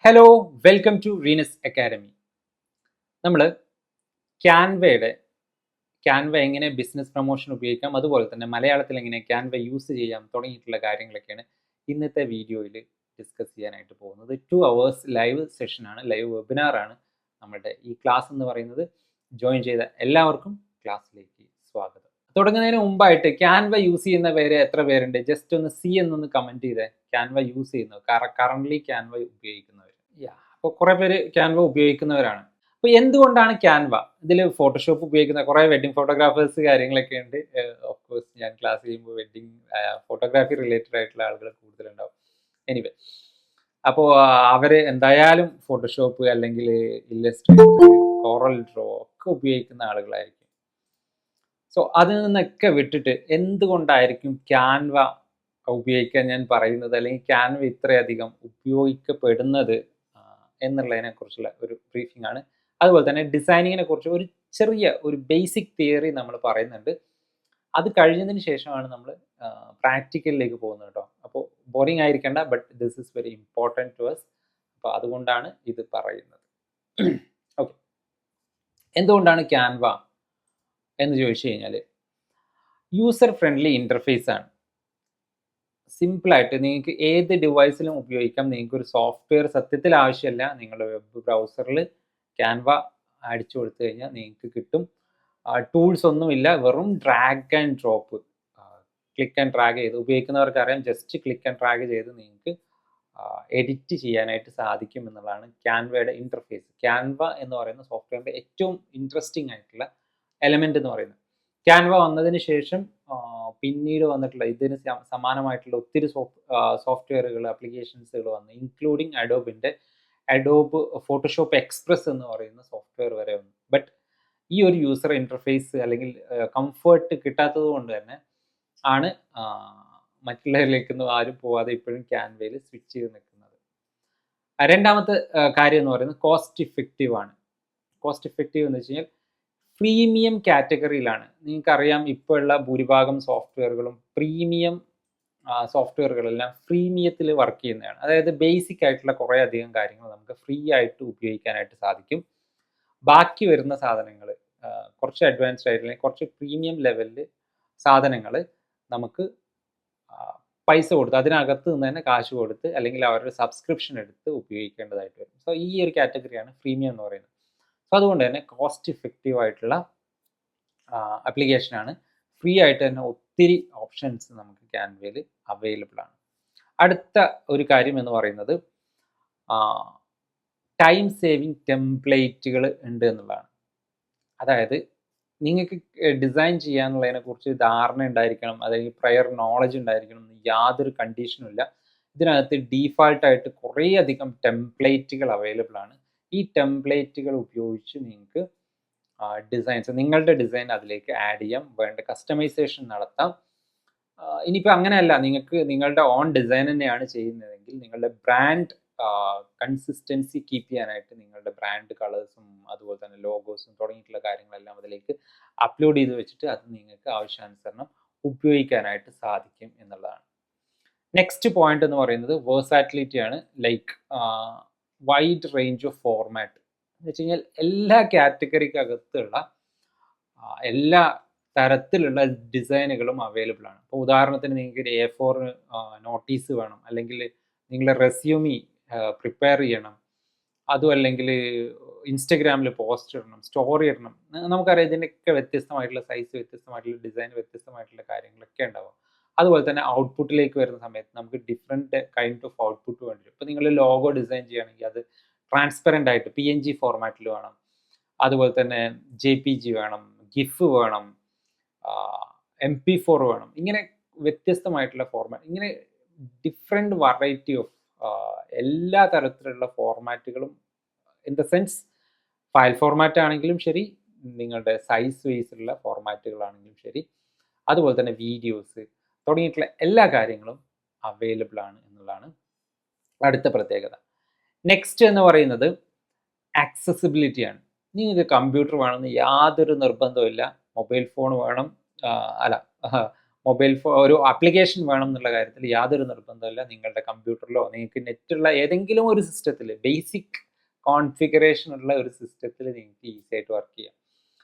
Hello, welcome to Reenas academy. നമ്മൾ Canva എങ്ങനെ business promotion ഉപയോഗിക്കാം, അതുപോലെ തന്നെ മലയാളത്തിൽ എങ്ങനെ ക്യാൻവ യൂസ് ചെയ്യാം തുടങ്ങിയിട്ടുള്ള കാര്യങ്ങളൊക്കെയാണ് ഇന്നത്തെ വീഡിയോയിൽ ഡിസ്കസ് ചെയ്യാനായിട്ട് പോകുന്നത്. 2 hours ലൈവ് സെഷനാണ്, ലൈവ് വെബിനാറാണ് നമ്മുടെ ഈ ക്ലാസ് എന്ന് പറയുന്നത്. ജോയിൻ ചെയ്ത എല്ലാവർക്കും ക്ലാസ്സിലേക്ക് സ്വാഗതം. തുടങ്ങുന്നതിന് മുമ്പായിട്ട് ക്യാൻവ യൂസ് ചെയ്യുന്ന പേര് എത്ര പേരുണ്ട്? ജസ്റ്റ് ഒന്ന് സി എന്നൊന്ന് കമൻറ്റ് ചെയ്തേ. ക്യാൻവ യൂസ് ചെയ്യുന്നത്, കറൻ്റ്ലി ക്യാൻവ ഉപയോഗിക്കുന്നവർ. അപ്പോൾ കുറേ പേര് ക്യാൻവ ഉപയോഗിക്കുന്നവരാണ്. അപ്പോൾ എന്തുകൊണ്ടാണ് ക്യാൻവ? ഇതിൽ ഫോട്ടോഷോപ്പ് ഉപയോഗിക്കുന്ന കുറേ വെഡ്ഡിങ് ഫോട്ടോഗ്രാഫേഴ്സ് കാര്യങ്ങളൊക്കെ ഉണ്ട്. ഓഫ് കോഴ്സ് ഞാൻ ക്ലാസ് ചെയ്യുമ്പോൾ വെഡ്ഡിങ് ഫോട്ടോഗ്രാഫി റിലേറ്റഡ് ആയിട്ടുള്ള ആളുകൾ കൂടുതലുണ്ടാവും. എനിവേ, അപ്പോൾ അവർ എന്തായാലും ഫോട്ടോഷോപ്പ് അല്ലെങ്കിൽ ഇല്ലസ്ട്രേറ്റർ, കോറൽ ഡ്രോ ഒക്കെ ഉപയോഗിക്കുന്ന ആളുകളായിരിക്കും. സോ അതിൽ നിന്നൊക്കെ വിട്ടിട്ട് എന്തുകൊണ്ടായിരിക്കും ക്യാൻവ ഉപയോഗിക്കാൻ ഞാൻ പറയുന്നത്, അല്ലെങ്കിൽ ക്യാൻവ ഇത്രയധികം ഉപയോഗിക്കപ്പെടുന്നത് എന്നുള്ളതിനെ കുറിച്ചുള്ള ഒരു ബ്രീഫിംഗ് ആണ്. അതുപോലെ തന്നെ ഡിസൈനിങ്ങിനെ കുറിച്ച് ഒരു ബേസിക് തിയറി നമ്മൾ പറയുന്നുണ്ട്. അത് കഴിഞ്ഞതിന് ശേഷമാണ് നമ്മൾ പ്രാക്ടിക്കലിലേക്ക് പോകുന്നത് കേട്ടോ. അപ്പോൾ ബോറിംഗ് ആയിരിക്കേണ്ട, but this is very important to us. അപ്പോൾ അതുകൊണ്ടാണ് ഇത് പറയുന്നത്. ഓക്കെ, എന്തുകൊണ്ടാണ് ക്യാൻവ എന്ന് ചോദിച്ചു കഴിഞ്ഞാൽ, യൂസർ ഫ്രണ്ട്ലി ഇൻ്റർഫേസ് ആണ്. സിമ്പിളായിട്ട് നിങ്ങൾക്ക് ഏത് ഡിവൈസിലും ഉപയോഗിക്കാം. നിങ്ങൾക്ക് ഒരു സോഫ്റ്റ്വെയർ സത്യത്തിൽ ആവശ്യമില്ല. നിങ്ങളുടെ വെബ് ബ്രൗസറിൽ ക്യാൻവ അടിച്ചു കൊടുത്തു കഴിഞ്ഞാൽ നിങ്ങൾക്ക് കിട്ടും. ടൂൾസ് ഒന്നുമില്ല, വെറും drag and drop, click and drag ചെയ്ത് ഉപയോഗിക്കുന്നവർക്ക് അറിയാം. ജസ്റ്റ് ക്ലിക്ക് ആൻഡ് ഡ്രാഗ് ചെയ്ത് നിങ്ങൾക്ക് എഡിറ്റ് ചെയ്യാനായിട്ട് സാധിക്കും എന്നുള്ളതാണ് ക്യാൻവയുടെ ഇൻ്റർഫേസ്. ക്യാൻവ എന്ന് പറയുന്ന സോഫ്റ്റ്വെയറിൻ്റെ ഏറ്റവും ഇൻട്രസ്റ്റിംഗ് ആയിട്ടുള്ള എലമെൻ്റ് എന്ന് പറയുന്നത്. ക്യാൻവ വന്നതിന് ശേഷം പിന്നീട് വന്നിട്ടുള്ള ഇതിന് സമാനമായിട്ടുള്ള ഒത്തിരി സോഫ്റ്റ്വെയറുകൾ, ആപ്ലിക്കേഷൻസുകൾ വന്നു, ഇൻക്ലൂഡിങ് അഡോബ് ഫോട്ടോഷോപ്പ് എക്സ്പ്രസ് എന്ന് പറയുന്ന സോഫ്റ്റ്വെയർ വരെ വന്നു. ബട്ട് ഈ ഒരു യൂസർ ഇൻ്റർഫേസ് അല്ലെങ്കിൽ കംഫർട്ട് കിട്ടാത്തത് കൊണ്ട് തന്നെ ആണ് മറ്റുള്ളവരിലേക്കൊന്നും ആരും പോവാതെ ഇപ്പോഴും ക്യാൻവയിൽ സ്വിച്ച് ചെയ്ത് നിൽക്കുന്നത്. രണ്ടാമത്തെ കാര്യം എന്ന് പറയുന്നത് കോസ്റ്റ് ഇഫക്റ്റീവ് ആണ്. കോസ്റ്റ് ഇഫക്റ്റീവ് എന്ന് വെച്ച് കഴിഞ്ഞാൽ പ്രീമിയം കാറ്റഗറിയിലാണ്. നിങ്ങൾക്കറിയാം, ഇപ്പോൾ ഉള്ള ഭൂരിഭാഗം സോഫ്റ്റ്വെയറുകളും പ്രീമിയം സോഫ്റ്റ്വെയറുകളെല്ലാം ഫ്രീമിയത്തിൽ വർക്ക് ചെയ്യുന്നതാണ്. അതായത് ബേസിക് ആയിട്ടുള്ള കുറേ അധികം കാര്യങ്ങൾ നമുക്ക് ഫ്രീ ആയിട്ട് ഉപയോഗിക്കാനായിട്ട് സാധിക്കും. ബാക്കി വരുന്ന സാധനങ്ങൾ കുറച്ച് അഡ്വാൻസ്ഡ് ആയിട്ടുള്ള കുറച്ച് പ്രീമിയം ലെവലിൽ സാധനങ്ങൾ നമുക്ക് പൈസ കൊടുത്ത്, അതിനകത്ത് നിന്ന് തന്നെ കാശ് കൊടുത്ത് അല്ലെങ്കിൽ അവരുടെ സബ്സ്ക്രിപ്ഷൻ എടുത്ത് ഉപയോഗിക്കേണ്ടതായിട്ട് വരും. സോ ഈ ഒരു കാറ്റഗറിയാണ് പ്രീമിയം എന്ന് പറയുന്നത്. അപ്പോൾ അതുകൊണ്ട് തന്നെ കോസ്റ്റ് ഇഫക്റ്റീവ് ആയിട്ടുള്ള ആപ്ലിക്കേഷനാണ്. ഫ്രീ ആയിട്ട് തന്നെ ഒത്തിരി ഓപ്ഷൻസ് നമുക്ക് ക്യാൻവയിൽ അവൈലബിൾ ആണ്. അടുത്ത ഒരു കാര്യം എന്ന് പറയുന്നത് ടൈം സേവിങ് ടെംപ്ലേറ്റുകൾ ഉണ്ട് എന്നുള്ളതാണ്. അതായത് നിങ്ങൾക്ക് ഡിസൈൻ ചെയ്യാനുള്ളതിനെ കുറിച്ച് ധാരണ ഉണ്ടായിരിക്കണം, അല്ലെങ്കിൽ പ്രയർ നോളജ് ഉണ്ടായിരിക്കണം എന്ന് യാതൊരു കണ്ടീഷനും ഇല്ല. ഇതിനകത്ത് ഡീഫാൾട്ടായിട്ട് കുറേ അധികം ടെംപ്ലേറ്റുകൾ അവൈലബിൾ ആണ്. ഈ ടെംപ്ലേറ്റുകൾ ഉപയോഗിച്ച് നിങ്ങൾക്ക് നിങ്ങളുടെ ഡിസൈൻ അതിലേക്ക് ആഡ് ചെയ്യാം, വേണ്ട കസ്റ്റമൈസേഷൻ നടത്താം. ഇനിയിപ്പോൾ അങ്ങനെയല്ല, നിങ്ങൾക്ക് നിങ്ങളുടെ ഓൺ ഡിസൈൻ തന്നെയാണ് ചെയ്യുന്നതെങ്കിൽ നിങ്ങളുടെ ബ്രാൻഡ് കൺസിസ്റ്റൻസി കീപ്പ് ചെയ്യാനായിട്ട് നിങ്ങളുടെ ബ്രാൻഡ് കളേഴ്സും അതുപോലെ തന്നെ ലോഗോസും തുടങ്ങിയിട്ടുള്ള കാര്യങ്ങളെല്ലാം അതിലേക്ക് അപ്ലോഡ് ചെയ്ത് വെച്ചിട്ട് അത് നിങ്ങൾക്ക് ആവശ്യാനുസരണം ഉപയോഗിക്കാനായിട്ട് സാധിക്കും എന്നുള്ളതാണ്. നെക്സ്റ്റ് പോയിന്റ് എന്ന് പറയുന്നത് വേഴ്സാറ്റിലിറ്റി ആണ്. Like wide range of format എന്ന് വെച്ച് കഴിഞ്ഞാൽ എല്ലാ കാറ്റഗറിക്കകത്തുള്ള എല്ലാ തരത്തിലുള്ള ഡിസൈനുകളും അവൈലബിൾ ആണ്. അപ്പോൾ ഉദാഹരണത്തിന് നിങ്ങൾക്ക് A4 നോട്ടീസ് വേണം, അല്ലെങ്കിൽ നിങ്ങളുടെ റെസ്യൂമി പ്രിപ്പയർ ചെയ്യണം, അതും അല്ലെങ്കിൽ ഇൻസ്റ്റഗ്രാമിൽ പോസ്റ്റ് ഇടണം, സ്റ്റോറി ഇടണം. നമുക്കറിയാം ഇതിൻ്റെയൊക്കെ വ്യത്യസ്തമായിട്ടുള്ള സൈസ്, വ്യത്യസ്തമായിട്ടുള്ള ഡിസൈൻ, വ്യത്യസ്തമായിട്ടുള്ള കാര്യങ്ങളൊക്കെ ഉണ്ടാവും. അതുപോലെ തന്നെ ഔട്ട്പുട്ടിലേക്ക് വരുന്ന സമയത്ത് നമുക്ക് ഡിഫറെൻറ്റ് കൈൻഡ് ഓഫ് ഔട്ട്പുട്ട് വേണ്ടി വരും. ഇപ്പോൾ നിങ്ങൾ ലോഗോ ഡിസൈൻ ചെയ്യുകയാണെങ്കിൽ അത് ട്രാൻസ്പെറൻ്റ് ആയിട്ട് PNG ഫോർമാറ്റിൽ വേണം, അതുപോലെ തന്നെ JPG വേണം, ഗിഫ് വേണം, MP4 വേണം. ഇങ്ങനെ വ്യത്യസ്തമായിട്ടുള്ള ഫോർമാറ്റ്, ഇങ്ങനെ ഡിഫറെൻറ്റ് വെറൈറ്റി ഓഫ് എല്ലാ തരത്തിലുള്ള ഫോർമാറ്റുകളും, in the sense file format ആണെങ്കിലും ശരി, നിങ്ങളുടെ സൈസ് വൈസിലുള്ള ഫോർമാറ്റുകളാണെങ്കിലും ശരി, അതുപോലെ തന്നെ വീഡിയോസ് തുടങ്ങിയിട്ടുള്ള എല്ലാ കാര്യങ്ങളും അവൈലബിൾ ആണ് എന്നുള്ളതാണ് അടുത്ത പ്രത്യേകത. നെക്സ്റ്റ് എന്ന് പറയുന്നത് ആക്സസിബിലിറ്റി ആണ്. നിങ്ങൾക്ക് കമ്പ്യൂട്ടർ വേണമെന്ന് യാതൊരു നിർബന്ധവും ഇല്ല, മൊബൈൽ ഫോൺ വേണം, ഒരു ആപ്ലിക്കേഷൻ വേണം എന്നുള്ള കാര്യത്തിൽ യാതൊരു നിർബന്ധമില്ല. നിങ്ങളുടെ കമ്പ്യൂട്ടറിലോ നിങ്ങൾക്ക് നെറ്റുള്ള ഏതെങ്കിലും ഒരു സിസ്റ്റത്തിൽ ബേസിക് കോൺഫിഗറേഷൻ ഉള്ള ഒരു സിസ്റ്റത്തിൽ നിങ്ങൾക്ക് ഈസി ആയിട്ട് വർക്ക് ചെയ്യാം.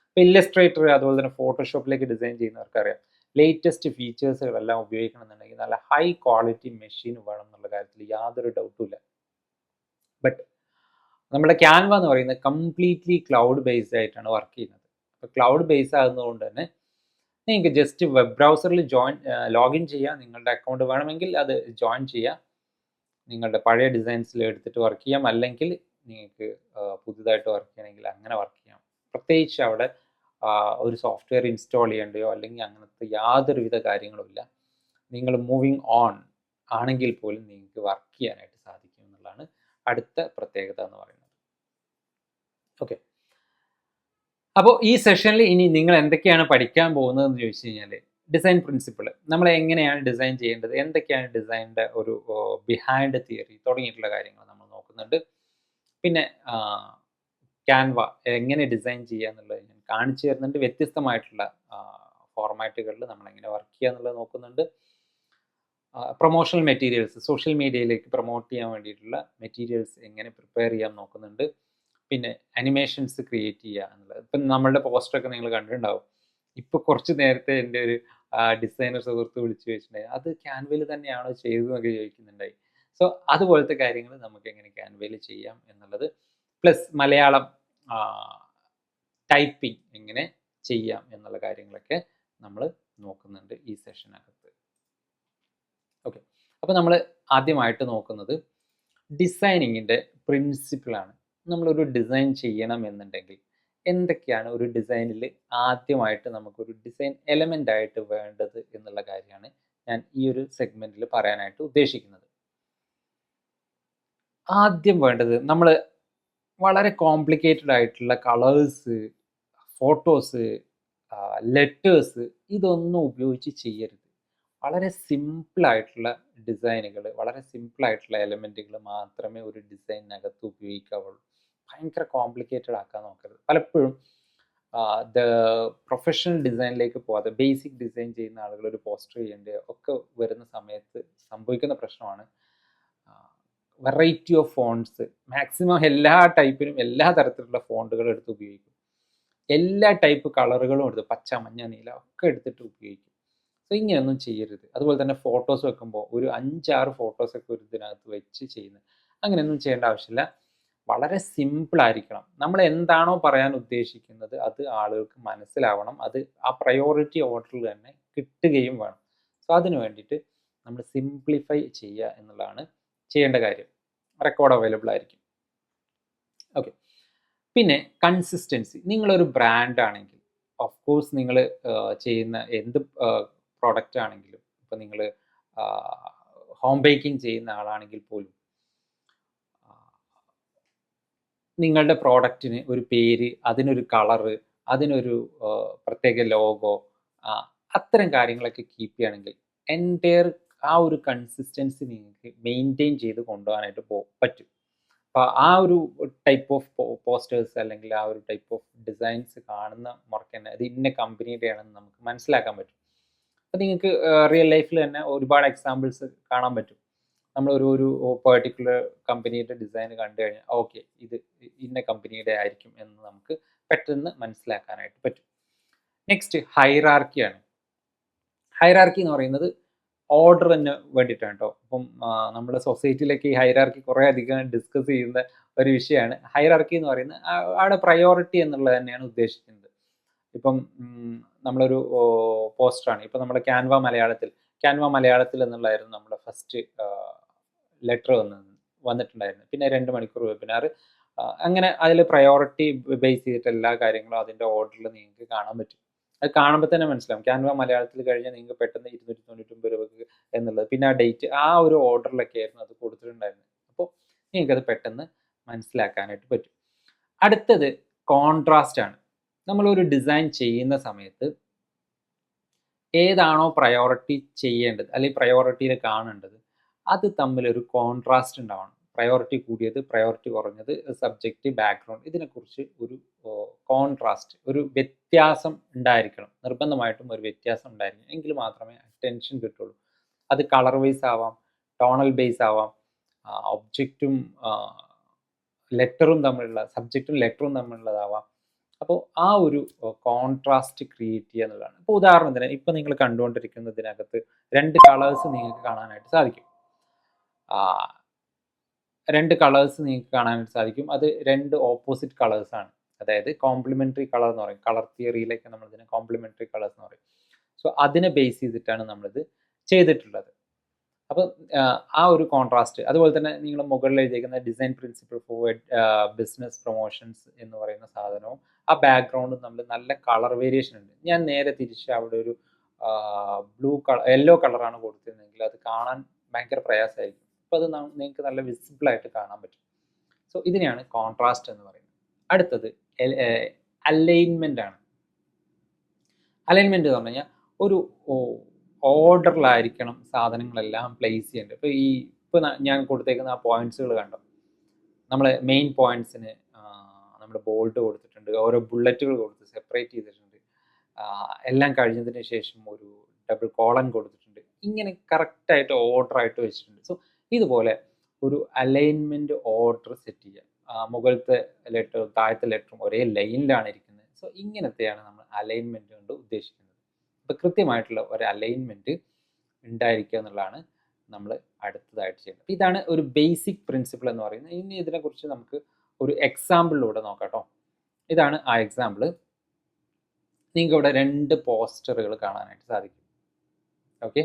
ഇപ്പോൾ ഇല്ലസ്ട്രേറ്റർ അതുപോലെ തന്നെ ഫോട്ടോഷോപ്പിലേക്ക് ഡിസൈൻ ചെയ്യുന്നവർക്കറിയാം ലേറ്റസ്റ്റ് ഫീച്ചേഴ്സുകളെല്ലാം ഉപയോഗിക്കണമെന്നുണ്ടെങ്കിൽ നല്ല ഹൈ ക്വാളിറ്റി മെഷീൻ വേണം എന്നുള്ള കാര്യത്തിൽ യാതൊരു ഡൗട്ടും ഇല്ല. ബട്ട് നമ്മുടെ ക്യാൻവ എന്ന് പറയുന്നത് കംപ്ലീറ്റ്ലി ക്ലൗഡ് ബേസ്ഡ് ആയിട്ടാണ് വർക്ക് ചെയ്യുന്നത്. അപ്പോൾ ക്ലൗഡ് ബേസ് ആകുന്നതുകൊണ്ട് തന്നെ നിങ്ങൾക്ക് ജസ്റ്റ് വെബ് ബ്രൗസറിൽ ലോഗിൻ ചെയ്യുക. നിങ്ങളുടെ അക്കൗണ്ട് വേണമെങ്കിൽ അത് ജോയിൻ ചെയ്യുക. നിങ്ങളുടെ പഴയ ഡിസൈൻസിൽ എടുത്തിട്ട് വർക്ക് ചെയ്യാം. അല്ലെങ്കിൽ നിങ്ങൾക്ക് പുതുതായിട്ട് വർക്ക് ചെയ്യണമെങ്കിൽ അങ്ങനെ വർക്ക് ചെയ്യാം. പ്രത്യേകിച്ച് അവിടെ ഒരു സോഫ്റ്റ്വെയർ ഇൻസ്റ്റാൾ ചെയ്യേണ്ടയോ അല്ലെങ്കിൽ അങ്ങനത്തെ യാതൊരുവിധ കാര്യങ്ങളുമില്ല. നിങ്ങൾ മൂവിങ് ഓൺ ആണെങ്കിൽ പോലും നിങ്ങൾക്ക് വർക്ക് ചെയ്യാനായിട്ട് സാധിക്കും എന്നുള്ളതാണ് അടുത്ത പ്രത്യേകത എന്ന് പറയുന്നത്. ഓക്കെ, അപ്പോൾ ഈ സെഷനിൽ ഇനി നിങ്ങൾ എന്തൊക്കെയാണ് പഠിക്കാൻ പോകുന്നതെന്ന് ചോദിച്ചു കഴിഞ്ഞാൽ ഡിസൈൻ പ്രിൻസിപ്പിൾ, നമ്മൾ എങ്ങനെയാണ് ഡിസൈൻ ചെയ്യേണ്ടത്, എന്തൊക്കെയാണ് ഡിസൈനിൻ്റെ ഒരു ബിഹൈൻഡ് തിയറി തുടങ്ങിയിട്ടുള്ള കാര്യങ്ങൾ നമ്മൾ നോക്കുന്നുണ്ട്. പിന്നെ ക്യാൻവ എങ്ങനെ ഡിസൈൻ ചെയ്യുക എന്നുള്ളത് ഞാൻ കാണിച്ചു തരുന്നുണ്ട്. വ്യത്യസ്തമായിട്ടുള്ള ഫോർമാറ്റുകളിൽ നമ്മൾ എങ്ങനെ വർക്ക് ചെയ്യുക എന്നുള്ളത് നോക്കുന്നുണ്ട്. പ്രൊമോഷണൽ മെറ്റീരിയൽസ്, സോഷ്യൽ മീഡിയയിലേക്ക് പ്രൊമോട്ട് ചെയ്യാൻ വേണ്ടിയിട്ടുള്ള മെറ്റീരിയൽസ് എങ്ങനെ പ്രിപ്പയർ ചെയ്യാൻ നോക്കുന്നുണ്ട്. പിന്നെ അനിമേഷൻസ് ക്രിയേറ്റ് ചെയ്യുക എന്നുള്ളത്. ഇപ്പം നമ്മളുടെ പോസ്റ്ററൊക്കെ നിങ്ങൾ കണ്ടിട്ടുണ്ടാവും. ഇപ്പോൾ കുറച്ച് നേരത്തെ എൻ്റെ ഒരു ഡിസൈനർ സുഹൃത്ത് വിളിച്ച് ചോദിച്ചിട്ടുണ്ടായി, അത് ക്യാൻവയിൽ തന്നെയാണോ ചെയ്തതെന്നൊക്കെ ചോദിക്കുന്നുണ്ടായി. സോ അതുപോലത്തെ കാര്യങ്ങൾ നമുക്ക് എങ്ങനെ ക്യാൻവയിൽ ചെയ്യാം എന്നുള്ളത്, പ്ലസ് മലയാളം ടൈപ്പിംഗ് എങ്ങനെ ചെയ്യാം എന്നുള്ള കാര്യങ്ങളൊക്കെ നമ്മൾ നോക്കുന്നുണ്ട് ഈ സെഷനകത്ത്. ഓക്കെ, അപ്പോൾ നമ്മൾ ആദ്യമായിട്ട് നോക്കുന്നത് ഡിസൈനിങ്ങിൻ്റെ പ്രിൻസിപ്പിളാണ്. നമ്മളൊരു ഡിസൈൻ ചെയ്യണം എന്നുണ്ടെങ്കിൽ എന്തൊക്കെയാണ് ഒരു ഡിസൈനിൽ ആദ്യമായിട്ട് നമുക്കൊരു ഡിസൈൻ എലമെൻ്റ് ആയിട്ട് വേണ്ടത് എന്നുള്ള കാര്യമാണ് ഞാൻ ഈ ഒരു സെഗ്മെൻറ്റിൽ പറയാനായിട്ട് ഉദ്ദേശിക്കുന്നത്. ആദ്യം വേണ്ടത്, നമ്മൾ വളരെ കോംപ്ലിക്കേറ്റഡ് ആയിട്ടുള്ള കളേഴ്സ്, ഫോട്ടോസ്, ലെറ്റേഴ്സ് ഇതൊന്നും ഉപയോഗിച്ച് ചെയ്യരുത്. വളരെ സിമ്പിളായിട്ടുള്ള ഡിസൈനുകൾ, വളരെ സിമ്പിളായിട്ടുള്ള എലമെൻറ്റുകൾ മാത്രമേ ഒരു ഡിസൈനിനകത്ത് ഉപയോഗിക്കാവുള്ളൂ. ഭയങ്കര കോംപ്ലിക്കേറ്റഡ് ആക്കാൻ നോക്കരുത്. പലപ്പോഴും പ്രൊഫഷണൽ ഡിസൈനിലേക്ക് പോകാതെ ബേസിക് ഡിസൈൻ ചെയ്യുന്ന ആളുകൾ ഒരു പോസ്റ്റർ ചെയ്യേണ്ട ഒക്കെ വരുന്ന സമയത്ത് സംഭവിക്കുന്ന പ്രശ്നമാണ് വെറൈറ്റി ഓഫ് ഫോണ്ട്സ്. മാക്സിമം എല്ലാ ടൈപ്പിനും എല്ലാ തരത്തിലുള്ള ഫോണ്ടുകൾ എടുത്ത് ഉപയോഗിക്കും. എല്ലാ ടൈപ്പ് കളറുകളും എടുത്ത് പച്ച, മഞ്ഞ, നീല ഒക്കെ എടുത്തിട്ട് ഉപയോഗിക്കും. സോ ഇങ്ങനെയൊന്നും ചെയ്യരുത്. അതുപോലെ തന്നെ ഫോട്ടോസ് വെക്കുമ്പോൾ ഒരു 5-6 ഫോട്ടോസൊക്കെ ഒരു ഇതിനകത്ത് വെച്ച് ചെയ്യുന്നത്, അങ്ങനെയൊന്നും ചെയ്യേണ്ട ആവശ്യമില്ല. വളരെ സിമ്പിളായിരിക്കണം. നമ്മൾ എന്താണോ പറയാൻ ഉദ്ദേശിക്കുന്നത് അത് ആളുകൾക്ക് മനസ്സിലാവണം. അത് ആ പ്രയോറിറ്റി ഓർഡറിൽ തന്നെ കിട്ടുകയും വേണം. സോ അതിന് വേണ്ടിയിട്ട് നമ്മൾ സിംപ്ലിഫൈ ചെയ്യുക എന്നുള്ളതാണ് ചെയ്യേണ്ട കാര്യം. റെക്കോർഡ് അവൈലബിൾ ആയിരിക്കും. ഓക്കെ, പിന്നെ കൺസിസ്റ്റൻസി. നിങ്ങളൊരു ബ്രാൻഡ് ആണെങ്കിൽ ഓഫ് കോഴ്സ് നിങ്ങൾ ചെയ്യുന്ന എന്ത് പ്രോഡക്റ്റ് ആണെങ്കിലും, ഇപ്പം നിങ്ങൾ ഹോം ബേക്കിംഗ് ചെയ്യുന്ന ആളാണെങ്കിൽ പോലും നിങ്ങളുടെ പ്രോഡക്റ്റിന് ഒരു പേര്, അതിനൊരു കളറ്, അതിനൊരു പ്രത്യേക ലോഗോ, അത്തരം കാര്യങ്ങളൊക്കെ കീപ്പ് ചെയ്യുകയാണെങ്കിൽ എൻ്റയർ ആ ഒരു കൺസിസ്റ്റൻസി നിങ്ങൾക്ക് മെയിൻറ്റെയിൻ ചെയ്ത് കൊണ്ടുപോകാനായിട്ട് പറ്റും. അപ്പോൾ ആ ഒരു ടൈപ്പ് ഓഫ് പോസ്റ്റേഴ്സ് അല്ലെങ്കിൽ ആ ഒരു ടൈപ്പ് ഓഫ് ഡിസൈൻസ് കാണുന്ന മുറയ്ക്ക് തന്നെ അത് ഇന്ന കമ്പനിയുടെയാണെന്ന് നമുക്ക് മനസ്സിലാക്കാൻ പറ്റും. അപ്പോൾ നിങ്ങൾക്ക് റിയൽ ലൈഫിൽ തന്നെ ഒരുപാട് എക്സാമ്പിൾസ് കാണാൻ പറ്റും. നമ്മളൊരു പെർട്ടിക്കുലർ കമ്പനിയുടെ ഡിസൈൻ കണ്ടു കഴിഞ്ഞാൽ ഓക്കെ ഇത് ഇന്ന കമ്പനിയുടെ ആയിരിക്കും എന്ന് നമുക്ക് പെട്ടെന്ന് മനസ്സിലാക്കാനായിട്ട് പറ്റും. നെക്സ്റ്റ് ഹൈറാർക്കിയാണ്. ഹൈറാർക്കി എന്ന് പറയുന്നത് ഓർഡറിന് വേണ്ടിയിട്ടാണ് കേട്ടോ. ഇപ്പം നമ്മുടെ സൊസൈറ്റിയിലേക്ക് ഈ ഹൈറാർക്കി കുറേ അധികം ഡിസ്കസ് ചെയ്യുന്ന ഒരു വിഷയമാണ്. ഹൈറാർക്കി എന്ന് പറയുന്നത് അവിടെ പ്രയോറിറ്റി എന്നുള്ളത് തന്നെയാണ് ഉദ്ദേശിക്കുന്നത്. ഇപ്പം നമ്മളൊരു പോസ്റ്ററാണ്, ഇപ്പം നമ്മുടെ ക്യാൻവ മലയാളത്തിൽ എന്നുള്ളതായിരുന്നു നമ്മുടെ ഫസ്റ്റ് ലെറ്റർ വന്നിട്ടുണ്ടായിരുന്നു. പിന്നെ 2 മണിക്കൂർ വെബിനാർ, അങ്ങനെ അതിൽ പ്രയോറിറ്റി ബേസ് ചെയ്തിട്ട് എല്ലാ കാര്യങ്ങളും അതിൻ്റെ ഓർഡറിൽ നിങ്ങൾക്ക് കാണാൻ പറ്റും. അത് കാണുമ്പോൾ തന്നെ മനസ്സിലാവും. ക്യാൻവ മലയാളത്തിൽ കഴിഞ്ഞാൽ നിങ്ങൾക്ക് പെട്ടെന്ന് 299 രൂപക്ക് എന്നുള്ളത്, പിന്നെ ആ ഡേറ്റ് ആ ഒരു ഓർഡറിലൊക്കെ ആയിരുന്നു അത് കൊടുത്തിട്ടുണ്ടായിരുന്നത്. അപ്പോൾ നിങ്ങൾക്കത് പെട്ടെന്ന് മനസ്സിലാക്കാനായിട്ട് പറ്റും. അടുത്തത് കോൺട്രാസ്റ്റ് ആണ്. നമ്മളൊരു ഡിസൈൻ ചെയ്യുന്ന സമയത്ത് ഏതാണോ പ്രയോറിറ്റി ചെയ്യേണ്ടത് അല്ലെങ്കിൽ പ്രയോറിറ്റിയിൽ കാണേണ്ടത് അത് തമ്മിലൊരു കോൺട്രാസ്റ്റ് ഉണ്ടാവണം. പ്രയോറിറ്റി കൂടിയത്, പ്രയോറിറ്റി കുറഞ്ഞത്, സബ്ജക്റ്റ്, ബാക്ക്ഗ്രൗണ്ട്, ഇതിനെക്കുറിച്ച് ഒരു കോൺട്രാസ്റ്റ്, ഒരു വ്യത്യാസം ഉണ്ടായിരിക്കണം, നിർബന്ധമായിട്ടും ഒരു വ്യത്യാസം ഉണ്ടായിരിക്കണം, എങ്കിൽ മാത്രമേ അറ്റൻഷൻ കിട്ടുള്ളൂ. അത് കളർ വൈസ് ആവാം, ടോണൽ ബേസ് ആവാം, ഒബ്ജക്റ്റും ലെറ്ററും തമ്മിലുള്ള, സബ്ജക്റ്റും ലെറ്ററും തമ്മിലുള്ളതാവാം. അപ്പോൾ ആ ഒരു കോൺട്രാസ്റ്റ് ക്രിയേറ്റ് ചെയ്യുക എന്നുള്ളതാണ്. ഇപ്പോൾ ഉദാഹരണത്തിന് ഇപ്പം നിങ്ങൾ കണ്ടുകൊണ്ടിരിക്കുന്നതിനകത്ത് 2 കളേഴ്സ് നിങ്ങൾക്ക് കാണാനായിട്ട് സാധിക്കും. 2 കളേഴ്സ് നിങ്ങൾക്ക് കാണാനായിട്ട് സാധിക്കും. അത് 2 ഓപ്പോസിറ്റ് കളേഴ്സാണ്. അതായത് കോംപ്ലിമെൻ്ററി കളർ എന്ന് പറയും. കളർ തിയറിയിലേക്ക് നമ്മളിതിനെ കോംപ്ലിമെൻ്ററി കളേഴ്സ് എന്ന് പറയും. സോ അതിനെ ബേസ് ചെയ്തിട്ടാണ് നമ്മളിത് ചെയ്തിട്ടുള്ളത്. അപ്പോൾ ആ ഒരു കോൺട്രാസ്റ്റ്, അതുപോലെ തന്നെ നിങ്ങൾ മുകളിൽ എഴുതിയിരിക്കുന്ന design principle four business promotions എന്ന് പറയുന്ന സാധനവും ആ ബാക്ക്ഗ്രൗണ്ടും നമ്മൾ നല്ല കളർ വേരിയേഷൻ ഉണ്ട്. ഞാൻ നേരെ തിരിച്ച് അവിടെ ഒരു യെല്ലോ കളറാണ് കൊടുത്തിരുന്നെങ്കിൽ അത് കാണാൻ ഭയങ്കര പ്രയാസമായിരിക്കും. അപ്പോൾ അത് നിങ്ങൾക്ക് നല്ല വിസിബിളായിട്ട് കാണാൻ പറ്റും. സോ ഇതിനെയാണ് കോൺട്രാസ്റ്റ് എന്ന് പറയുന്നത്. അടുത്തത് അലൈൻമെൻ്റ് ആണ്. അലൈൻമെൻറ്റ് എന്ന് പറഞ്ഞു കഴിഞ്ഞാൽ ഒരു ഓർഡറിലായിരിക്കണം സാധനങ്ങളെല്ലാം പ്ലേസ് ചെയ്യേണ്ടത്. ഇപ്പോൾ ഞാൻ കൊടുത്തേക്കുന്ന ആ പോയിന്റ്സുകൾ കണ്ടോ, നമ്മൾ മെയിൻ പോയിന്റ്സിന് നമ്മൾ ബോൾഡ് കൊടുത്തിട്ടുണ്ട്, ഓരോ ബുള്ളറ്റുകൾ കൊടുത്ത് സെപ്പറേറ്റ് ചെയ്തിട്ടുണ്ട്, എല്ലാം കഴിഞ്ഞതിന് ശേഷം ഒരു ഡബിൾ കോളൻ കൊടുത്തിട്ടുണ്ട്. ഇങ്ങനെ കറക്റ്റായിട്ട് ഓർഡറായിട്ട് വെച്ചിട്ടുണ്ട്. സോ ഇതുപോലെ ഒരു അലൈൻമെൻറ്റ് ഓർഡർ സെറ്റ് ചെയ്യുക. മുകളിലത്തെ ലെറ്ററും താഴത്തെ ലെറ്ററും ഒരേ ലൈനിലാണ് ഇരിക്കുന്നത്. സോ ഇങ്ങനത്തെയാണ് നമ്മൾ അലൈൻമെൻറ്റ് കൊണ്ട് ഉദ്ദേശിക്കുന്നത്. അപ്പോൾ കൃത്യമായിട്ടുള്ള ഒരു അലൈൻമെൻറ്റ് ഉണ്ടായിരിക്കുക എന്നുള്ളതാണ് നമ്മൾ അടുത്തതായിട്ട് ചെയ്യുന്നത്. അപ്പോൾ ഇതാണ് ഒരു ബേസിക് പ്രിൻസിപ്പിൾ എന്ന് പറയുന്നത്. ഇനി ഇതിനെക്കുറിച്ച് നമുക്ക് ഒരു എക്സാമ്പിളിലൂടെ നോക്കാം കേട്ടോ. ഇതാണ് ആ എക്സാമ്പിൾ. നിങ്ങൾക്ക് ഇവിടെ 2 പോസ്റ്ററുകൾ കാണാനായിട്ട് സാധിക്കും. ഓക്കെ,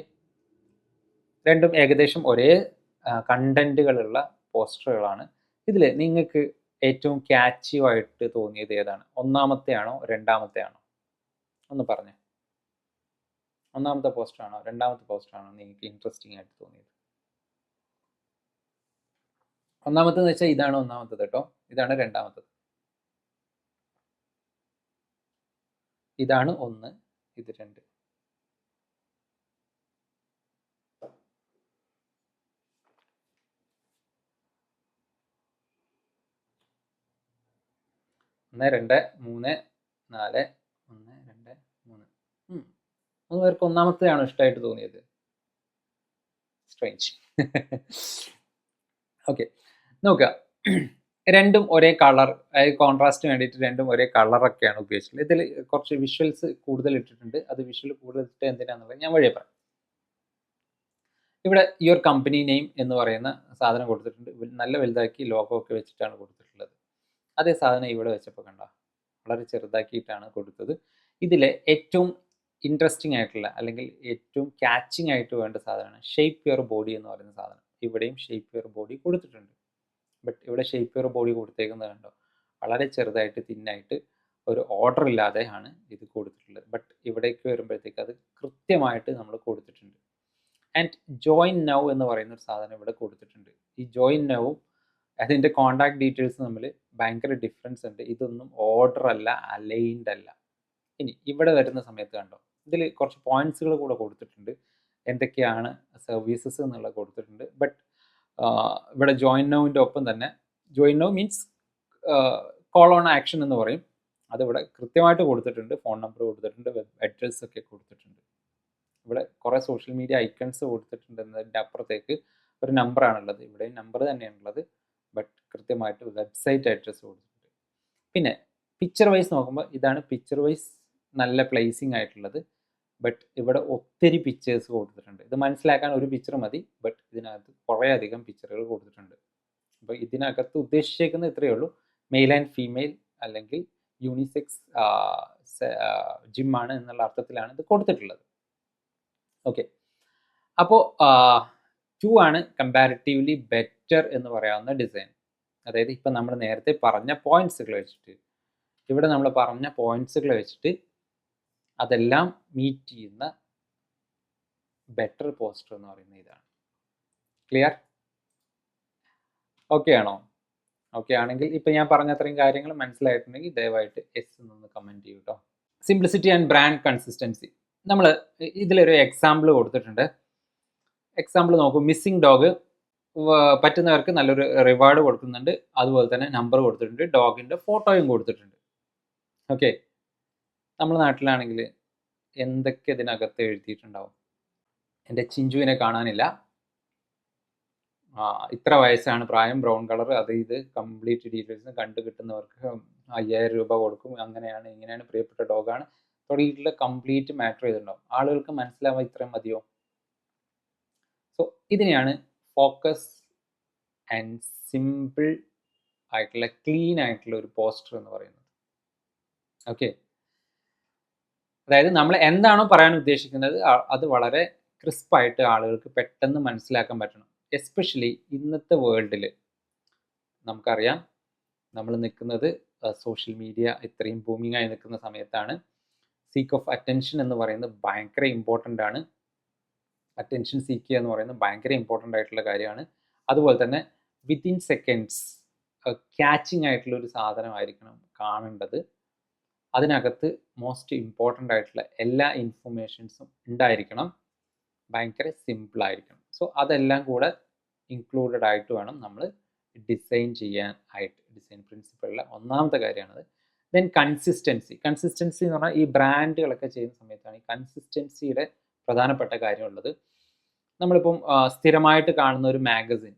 രണ്ടും ഏകദേശം ഒരേ കണ്ടന്റുകളുള്ള പോസ്റ്ററുകളാണ്. ഇതിൽ നിങ്ങൾക്ക് ഏറ്റവും ക്യാച്ചിയായിട്ട് തോന്നിയത് ഏതാണ്? ഒന്നാമത്തെ ആണോ രണ്ടാമത്തെ ആണോ? ഒന്ന് പറഞ്ഞേ. ഒന്നാമത്തെ പോസ്റ്ററാണോ രണ്ടാമത്തെ പോസ്റ്ററാണോ നിങ്ങൾക്ക് ഇൻട്രസ്റ്റിംഗ് ആയിട്ട് തോന്നിയത്? ഒന്നാമത്തെന്ന് വെച്ചാൽ ഇതാണ് ഒന്നാമത്തത് കേട്ടോ, ഇതാണ് രണ്ടാമത്തത്. ഇതാണ് 1, ഇത് 2. ഒന്ന് 2 3 4 1 2 3. 3 പേർക്ക് ഒന്നാമത്തെയാണോ ഇഷ്ടമായിട്ട് തോന്നിയത്? സ്ട്രേഞ്ച്. ഓക്കെ, നോക്കുക. രണ്ടും ഒരേ കളർ, കോൺട്രാസ്റ്റിന് വേണ്ടിയിട്ട് രണ്ടും ഒരേ കളറൊക്കെയാണ് ഉപയോഗിച്ചത്. ഇതിൽ കുറച്ച് വിഷ്വൽസ് കൂടുതൽ ഇട്ടിട്ടുണ്ട്. അത് വിഷ്വൽ കൂടുതൽ ഇട്ട് എന്തിനാണെന്നുള്ളത് ഞാൻ വഴിയെ പറയാം. ഇവിടെ യുവർ കമ്പനി നെയിം എന്ന് പറയുന്ന സാധനം കൊടുത്തിട്ടുണ്ട്. നല്ല വലുതാക്കി ലോഗോ ഒക്കെ വെച്ചിട്ടാണ് കൊടുത്തിട്ടുള്ളത്. അതേ സാധനം ഇവിടെ വെച്ചപ്പോൾ കണ്ട വളരെ ചെറുതാക്കിയിട്ടാണ് കൊടുത്തത്. ഇതിലെ ഏറ്റവും ഇൻട്രസ്റ്റിംഗ് ആയിട്ടുള്ള അല്ലെങ്കിൽ ഏറ്റവും ക്യാച്ചിങ് ആയിട്ട് വേണ്ട സാധനമാണ് ഷേപ്പ് യുവർ ബോഡി എന്ന് പറയുന്ന സാധനം. ഇവിടെയും ഷേപ്പ് യുവർ ബോഡി കൊടുത്തിട്ടുണ്ട്. ബട്ട് ഇവിടെ ഷേപ്പ് യുവർ ബോഡി കൊടുത്തേക്കുന്നത് കണ്ടോ, വളരെ ചെറുതായിട്ട് തിന്നായിട്ട് ഒരു ഓർഡർ ഇല്ലാതെയാണ് ഇത് കൊടുത്തിട്ടുള്ളത്. ബട്ട് ഇവിടേക്ക് വരുമ്പോഴത്തേക്ക് അത് കൃത്യമായിട്ട് നമ്മൾ കൊടുത്തിട്ടുണ്ട്. ആൻഡ് ജോയിൻ നൗ എന്ന് പറയുന്ന ഒരു സാധനം ഇവിടെ കൊടുത്തിട്ടുണ്ട്. ഈ ജോയിൻ നൗവും അതിൻ്റെ കോൺടാക്ട് ഡീറ്റെയിൽസ് തമ്മിൽ ഭയങ്കര ഡിഫറൻസ് ഉണ്ട്. ഇതൊന്നും ഓർഡർ അല്ല, അലൈൻഡ് അല്ല. ഇനി ഇവിടെ വരുന്ന സമയത്ത് കണ്ടോ, ഇതിൽ കുറച്ച് പോയിന്റ്സുകൾ കൂടെ കൊടുത്തിട്ടുണ്ട്, എന്തൊക്കെയാണ് സർവീസസ് എന്നുള്ളത് കൊടുത്തിട്ടുണ്ട്. ബട്ട് ഇവിടെ ജോയിൻ നൗവിൻ്റെ ഒപ്പം തന്നെ join now means call on action എന്ന് പറയും, അതിവിടെ കൃത്യമായിട്ട് കൊടുത്തിട്ടുണ്ട്. ഫോൺ നമ്പർ കൊടുത്തിട്ടുണ്ട്, വെബ് അഡ്രസ്സ് ഒക്കെ കൊടുത്തിട്ടുണ്ട്. ഇവിടെ കുറേ സോഷ്യൽ മീഡിയ ഐക്കൺസ് കൊടുത്തിട്ടുണ്ട്. എന്നതിൻ്റെ അപ്പുറത്തേക്ക് ഒരു നമ്പറാണുള്ളത്, ഇവിടെയും നമ്പർ തന്നെയാണുള്ളത്. ബട്ട് കൃത്യമായിട്ട് വെബ്സൈറ്റ് അഡ്രസ്സ് കൊടുത്തിട്ടുണ്ട്. പിന്നെ പിക്ചർ വൈസ് നോക്കുമ്പോൾ ഇതാണ് പിക്ചർ വൈസ് നല്ല പ്ലേസിങ് ആയിട്ടുള്ളത്. ബട്ട് ഇവിടെ ഒത്തിരി പിക്ചേഴ്സ് കൊടുത്തിട്ടുണ്ട്. ഇത് മനസ്സിലാക്കാൻ ഒരു പിക്ചർ മതി, ബട്ട് ഇതിനകത്ത് കുറേ അധികം പിക്ചറുകൾ കൊടുത്തിട്ടുണ്ട്. അപ്പോൾ ഇതിനകത്ത് ഉദ്ദേശിച്ചേക്കുന്നത് ഇത്രയേ ഉള്ളൂ, മെയിൽ ആൻഡ് ഫീമെയിൽ അല്ലെങ്കിൽ യൂണിസെക്സ് ജിമ്മാണ് എന്നുള്ള അർത്ഥത്തിലാണ് ഇത് കൊടുത്തിട്ടുള്ളത്. ഓക്കെ, അപ്പോൾ 2 ആണ് കമ്പാരിറ്റീവ്ലി ബെറ്റർ എന്ന് പറയാവുന്ന ഡിസൈൻ. അതായത് ഇപ്പം നമ്മൾ നേരത്തെ പറഞ്ഞ പോയിന്റ്സുകൾ വെച്ചിട്ട്, ഇവിടെ നമ്മൾ പറഞ്ഞ പോയിന്റ്സുകൾ വെച്ചിട്ട് അതെല്ലാം മീറ്റ് ചെയ്യുന്ന ബെറ്റർ പോസ്റ്റർ എന്ന് പറയുന്നത് ഇതാണ്. ക്ലിയർ? ഓക്കെ ആണോ? ഓക്കെ ആണെങ്കിൽ ഇപ്പം ഞാൻ പറഞ്ഞ അത്രയും കാര്യങ്ങൾ മനസ്സിലായിട്ടുണ്ടെങ്കിൽ ദയവായിട്ട് എസ് എന്നൊന്ന് കമൻറ്റ് ചെയ്യൂ കേട്ടോ. Simplicity and brand consistency. നമ്മൾ ഇതിലൊരു എക്സാമ്പിൾ കൊടുത്തിട്ടുണ്ട്. എക്സാമ്പിൾ നോക്കൂ. മിസ്സിംഗ് ഡോഗ് പറ്റുന്നവർക്ക് നല്ലൊരു റിവാർഡ് കൊടുക്കുന്നുണ്ട്, അതുപോലെ തന്നെ നമ്പർ കൊടുത്തിട്ടുണ്ട്, ഡോഗിൻ്റെ ഫോട്ടോയും കൊടുത്തിട്ടുണ്ട്. ഓക്കെ, നമ്മുടെ നാട്ടിലാണെങ്കിൽ എന്തൊക്കെ ഇതിനകത്ത് എഴുതിയിട്ടുണ്ടാവും. എൻ്റെ ചിഞ്ചുവിനെ കാണാനില്ല, ഇത്ര വയസ്സാണ് പ്രായം, ബ്രൗൺ കളർ, അത് ഇത് കംപ്ലീറ്റ് ഡീറ്റെയിൽസ് കണ്ടു കിട്ടുന്നവർക്ക് 5000 രൂപ കൊടുക്കും, അങ്ങനെയാണ് ഇങ്ങനെയാണ്, പ്രിയപ്പെട്ട ഡോഗാണ് തുടങ്ങിയിട്ടുള്ള കംപ്ലീറ്റ് മാറ്റർ ചെയ്തിട്ടുണ്ടാവും. ആളുകൾക്ക് മനസ്സിലാവാൻ ഇത്രയും മതിയോ? സോ ഇതിനെയാണ് ഫോക്കസ് ആൻഡ് സിമ്പിൾ ആയിട്ടുള്ള ക്ലീൻ ആയിട്ടുള്ള ഒരു പോസ്റ്റർ എന്ന് പറയുന്നത്. ഓക്കെ, അതായത് നമ്മൾ എന്താണോ പറയാൻ ഉദ്ദേശിക്കുന്നത് അത് വളരെ ക്രിസ്പായിട്ട് ആളുകൾക്ക് പെട്ടെന്ന് മനസ്സിലാക്കാൻ പറ്റണം. എസ്പെഷ്യലി ഇന്നത്തെ വേൾഡിൽ നമുക്കറിയാം, നമ്മൾ നിൽക്കുന്നത് സോഷ്യൽ മീഡിയ ഇത്രയും ബൂമിംഗ് ആയി നിൽക്കുന്ന സമയത്താണ്. സീക്ക് ഓഫ് അറ്റൻഷൻ എന്ന് പറയുന്നത് ഭയങ്കര ഇമ്പോർട്ടൻ്റ് ആണ്. അറ്റൻഷൻ സീക്ക് ചെയ്യുക എന്ന് പറയുന്നത് ഭയങ്കര ഇമ്പോർട്ടൻ്റ് ആയിട്ടുള്ള കാര്യമാണ്. അതുപോലെ തന്നെ വിത്തിൻ സെക്കൻഡ്സ് ക്യാച്ചിങ് ആയിട്ടുള്ള ഒരു സാധനമായിരിക്കണം കാണേണ്ടത്. അതിനകത്ത് മോസ്റ്റ് ഇമ്പോർട്ടൻ്റ് ആയിട്ടുള്ള എല്ലാ ഇൻഫർമേഷൻസും ഉണ്ടായിരിക്കണം, ഭയങ്കര സിമ്പിളായിരിക്കണം. സോ അതെല്ലാം കൂടെ ഇൻക്ലൂഡഡ് ആയിട്ട് വേണം നമ്മൾ ഡിസൈൻ ചെയ്യാൻ ആയിട്ട്. ഡിസൈൻ പ്രിൻസിപ്പിളിലെ ഒന്നാമത്തെ കാര്യമാണത്. ദെൻ കൺസിസ്റ്റൻസി എന്ന് പറഞ്ഞാൽ ഈ ബ്രാൻഡുകളൊക്കെ ചെയ്യുന്ന സമയത്താണ് ഈ കൺസിസ്റ്റൻസിയുടെ പ്രധാനപ്പെട്ട കാര്യമുള്ളത്. നമ്മളിപ്പം സ്ഥിരമായിട്ട് കാണുന്ന ഒരു മാഗസിൻ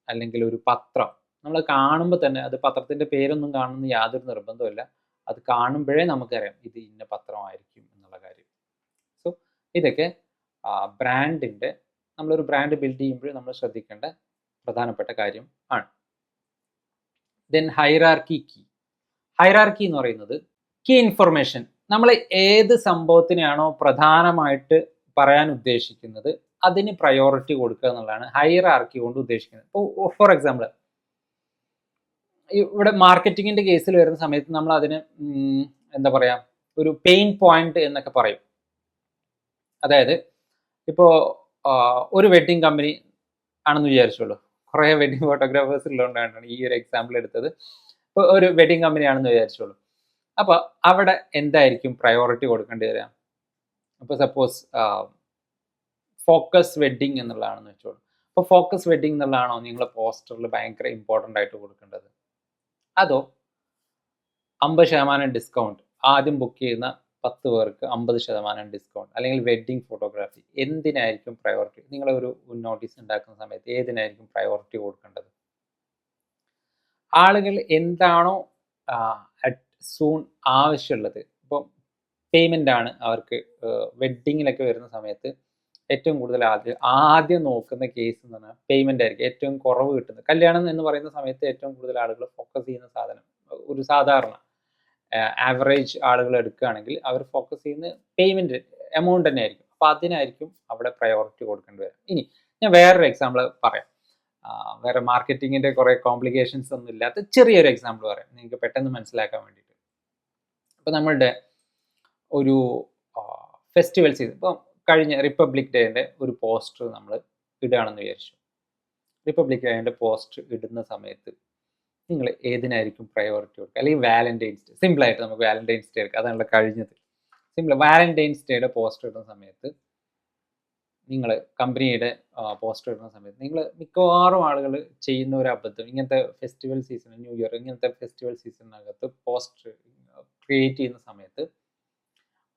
അല്ലെങ്കിൽ ഒരു പത്രം നമ്മൾ കാണുമ്പോൾ തന്നെ, അത് പത്രത്തിൻ്റെ പേരൊന്നും കാണുന്ന യാതൊരു നിർബന്ധമില്ല, അത് കാണുമ്പോഴേ നമുക്കറിയാം ഇത് ഇന്ന പത്രമായിരിക്കും എന്നുള്ള കാര്യം. സോ ഇതൊക്കെ ബ്രാൻഡിൻ്റെ, നമ്മളൊരു ബ്രാൻഡ് ബിൽഡ് ചെയ്യുമ്പോൾ നമ്മൾ ശ്രദ്ധിക്കേണ്ട പ്രധാനപ്പെട്ട കാര്യം ആണ്. ദെൻ ഹൈറാർക്കി എന്ന് പറയുന്നത് കീ ഇൻഫർമേഷൻ. നമ്മൾ ഏത് സംഭവത്തിനെയാണോ പ്രധാനമായിട്ട് പറയാൻ ഉദ്ദേശിക്കുന്നത് അതിന് പ്രയോറിറ്റി കൊടുക്കുക എന്നുള്ളതാണ് ഹൈറാർക്കി കൊണ്ട് ഉദ്ദേശിക്കുന്നത്. ഇപ്പോൾ ഫോർ എക്സാമ്പിൾ, ഇവിടെ മാർക്കറ്റിങ്ങിൻ്റെ കേസിൽ വരുന്ന സമയത്ത് നമ്മൾ അതിന് എന്താ പറയുക, ഒരു പെയിൻ പോയിന്റ് എന്നൊക്കെ പറയും. അതായത് ഇപ്പോൾ ഒരു വെഡ്ഡിങ് കമ്പനി ആണെന്ന് വിചാരിച്ചോളൂ, കുറേ വെഡ്ഡിങ് ഫോട്ടോഗ്രാഫേഴ്സ് ഉള്ളതുകൊണ്ടാണ് ഈ ഒരു എക്സാമ്പിൾ എടുത്തത്. ഇപ്പോൾ ഒരു വെഡ്ഡിങ് കമ്പനി ആണെന്ന് വിചാരിച്ചോളൂ. അപ്പോൾ അവിടെ എന്തായിരിക്കും പ്രയോറിറ്റി കൊടുക്കേണ്ടി വരിക? അപ്പോൾ സപ്പോസ് ഫോക്കസ് വെഡ്ഡിങ് എന്നുള്ളതാണെന്ന് വെച്ചോളൂ. അപ്പോൾ ഫോക്കസ് വെഡ്ഡിങ് എന്നുള്ളതാണോ നിങ്ങൾ പോസ്റ്ററിൽ ഭയങ്കര ഇമ്പോർട്ടൻ്റ് ആയിട്ട് കൊടുക്കേണ്ടത്? അതോ 50% ഡിസ്കൗണ്ട്, ആദ്യം ബുക്ക് ചെയ്യുന്ന 10 പേർക്ക് 50% ഡിസ്കൗണ്ട്, അല്ലെങ്കിൽ വെഡ്ഡിങ് ഫോട്ടോഗ്രാഫി, എന്തിനായിരിക്കും പ്രയോറിറ്റി? നിങ്ങളൊരു നോട്ടീസ് ഉണ്ടാക്കുന്ന സമയത്ത് ഏതിനായിരിക്കും പ്രയോറിറ്റി കൊടുക്കേണ്ടത്? ആളുകൾ എന്താണോ സൂൺ ആവശ്യമുള്ളത്, ഇപ്പം പേയ്മെൻ്റ് ആണ് അവർക്ക്. വെഡ്ഡിങ്ങിലൊക്കെ വരുന്ന സമയത്ത് ഏറ്റവും കൂടുതൽ ആദ്യം നോക്കുന്ന കേസ് എന്ന് പറഞ്ഞാൽ പേയ്മെൻ്റ് ആയിരിക്കും. ഏറ്റവും കുറവ് കിട്ടുന്നത്, കല്യാണം എന്ന് പറയുന്ന സമയത്ത് ഏറ്റവും കൂടുതൽ ആളുകൾ ഫോക്കസ് ചെയ്യുന്ന സാധനം, ഒരു സാധാരണ ആവറേജ് ആളുകൾ എടുക്കുകയാണെങ്കിൽ അവർ ഫോക്കസ് ചെയ്യുന്ന പേയ്മെൻറ്റ് എമൗണ്ട് തന്നെ ആയിരിക്കും. അപ്പോൾ അതിനായിരിക്കും അവിടെ പ്രയോറിറ്റി കൊടുക്കേണ്ടി വരും. ഇനി ഞാൻ വേറൊരു എക്സാമ്പിൾ പറയാം, വേറെ മാർക്കറ്റിങ്ങിൻ്റെ കുറേ കോംപ്ലിക്കേഷൻസ് ഒന്നും ഇല്ലാത്ത ചെറിയൊരു എക്സാമ്പിൾ പറയാം, നിങ്ങൾക്ക് പെട്ടെന്ന് മനസ്സിലാക്കാൻ വേണ്ടിയിട്ട്. അപ്പോൾ നമ്മളുടെ ഒരു ഫെസ്റ്റിവൽ സീസൺ, ഇപ്പം കഴിഞ്ഞ റിപ്പബ്ലിക് ഡേൻ്റെ ഒരു പോസ്റ്റർ നമ്മൾ ഇടുകയാണെന്ന് വിചാരിച്ചു. റിപ്പബ്ലിക് ഡേൻ്റെ പോസ്റ്റർ ഇടുന്ന സമയത്ത് നിങ്ങൾ ഏതിനായിരിക്കും പ്രയോറിറ്റി കൊടുക്കുക? അല്ലെങ്കിൽ വാലന്റൈൻസ് ഡേ, സിമ്പിളായിട്ട് നമുക്ക് വാലന്റൈൻസ് ഡേ എടുക്കുക, അതാണല്ലോ കഴിഞ്ഞത്. സിമ്പിൾ, വാലന്റൈൻസ് ഡേയുടെ പോസ്റ്റർ ഇടുന്ന സമയത്ത്, നിങ്ങൾ കമ്പനിയുടെ പോസ്റ്റർ ഇടുന്ന സമയത്ത് നിങ്ങൾ മിക്കവാറും ആളുകൾ ചെയ്യുന്ന ഒരു അബദ്ധം, ഇങ്ങനത്തെ ഫെസ്റ്റിവൽ സീസൺ, ന്യൂ ഇയർ, ഇങ്ങനത്തെ ഫെസ്റ്റിവൽ സീസണിനകത്ത് പോസ്റ്റർ ക്രിയേറ്റ് ചെയ്യുന്ന സമയത്ത്,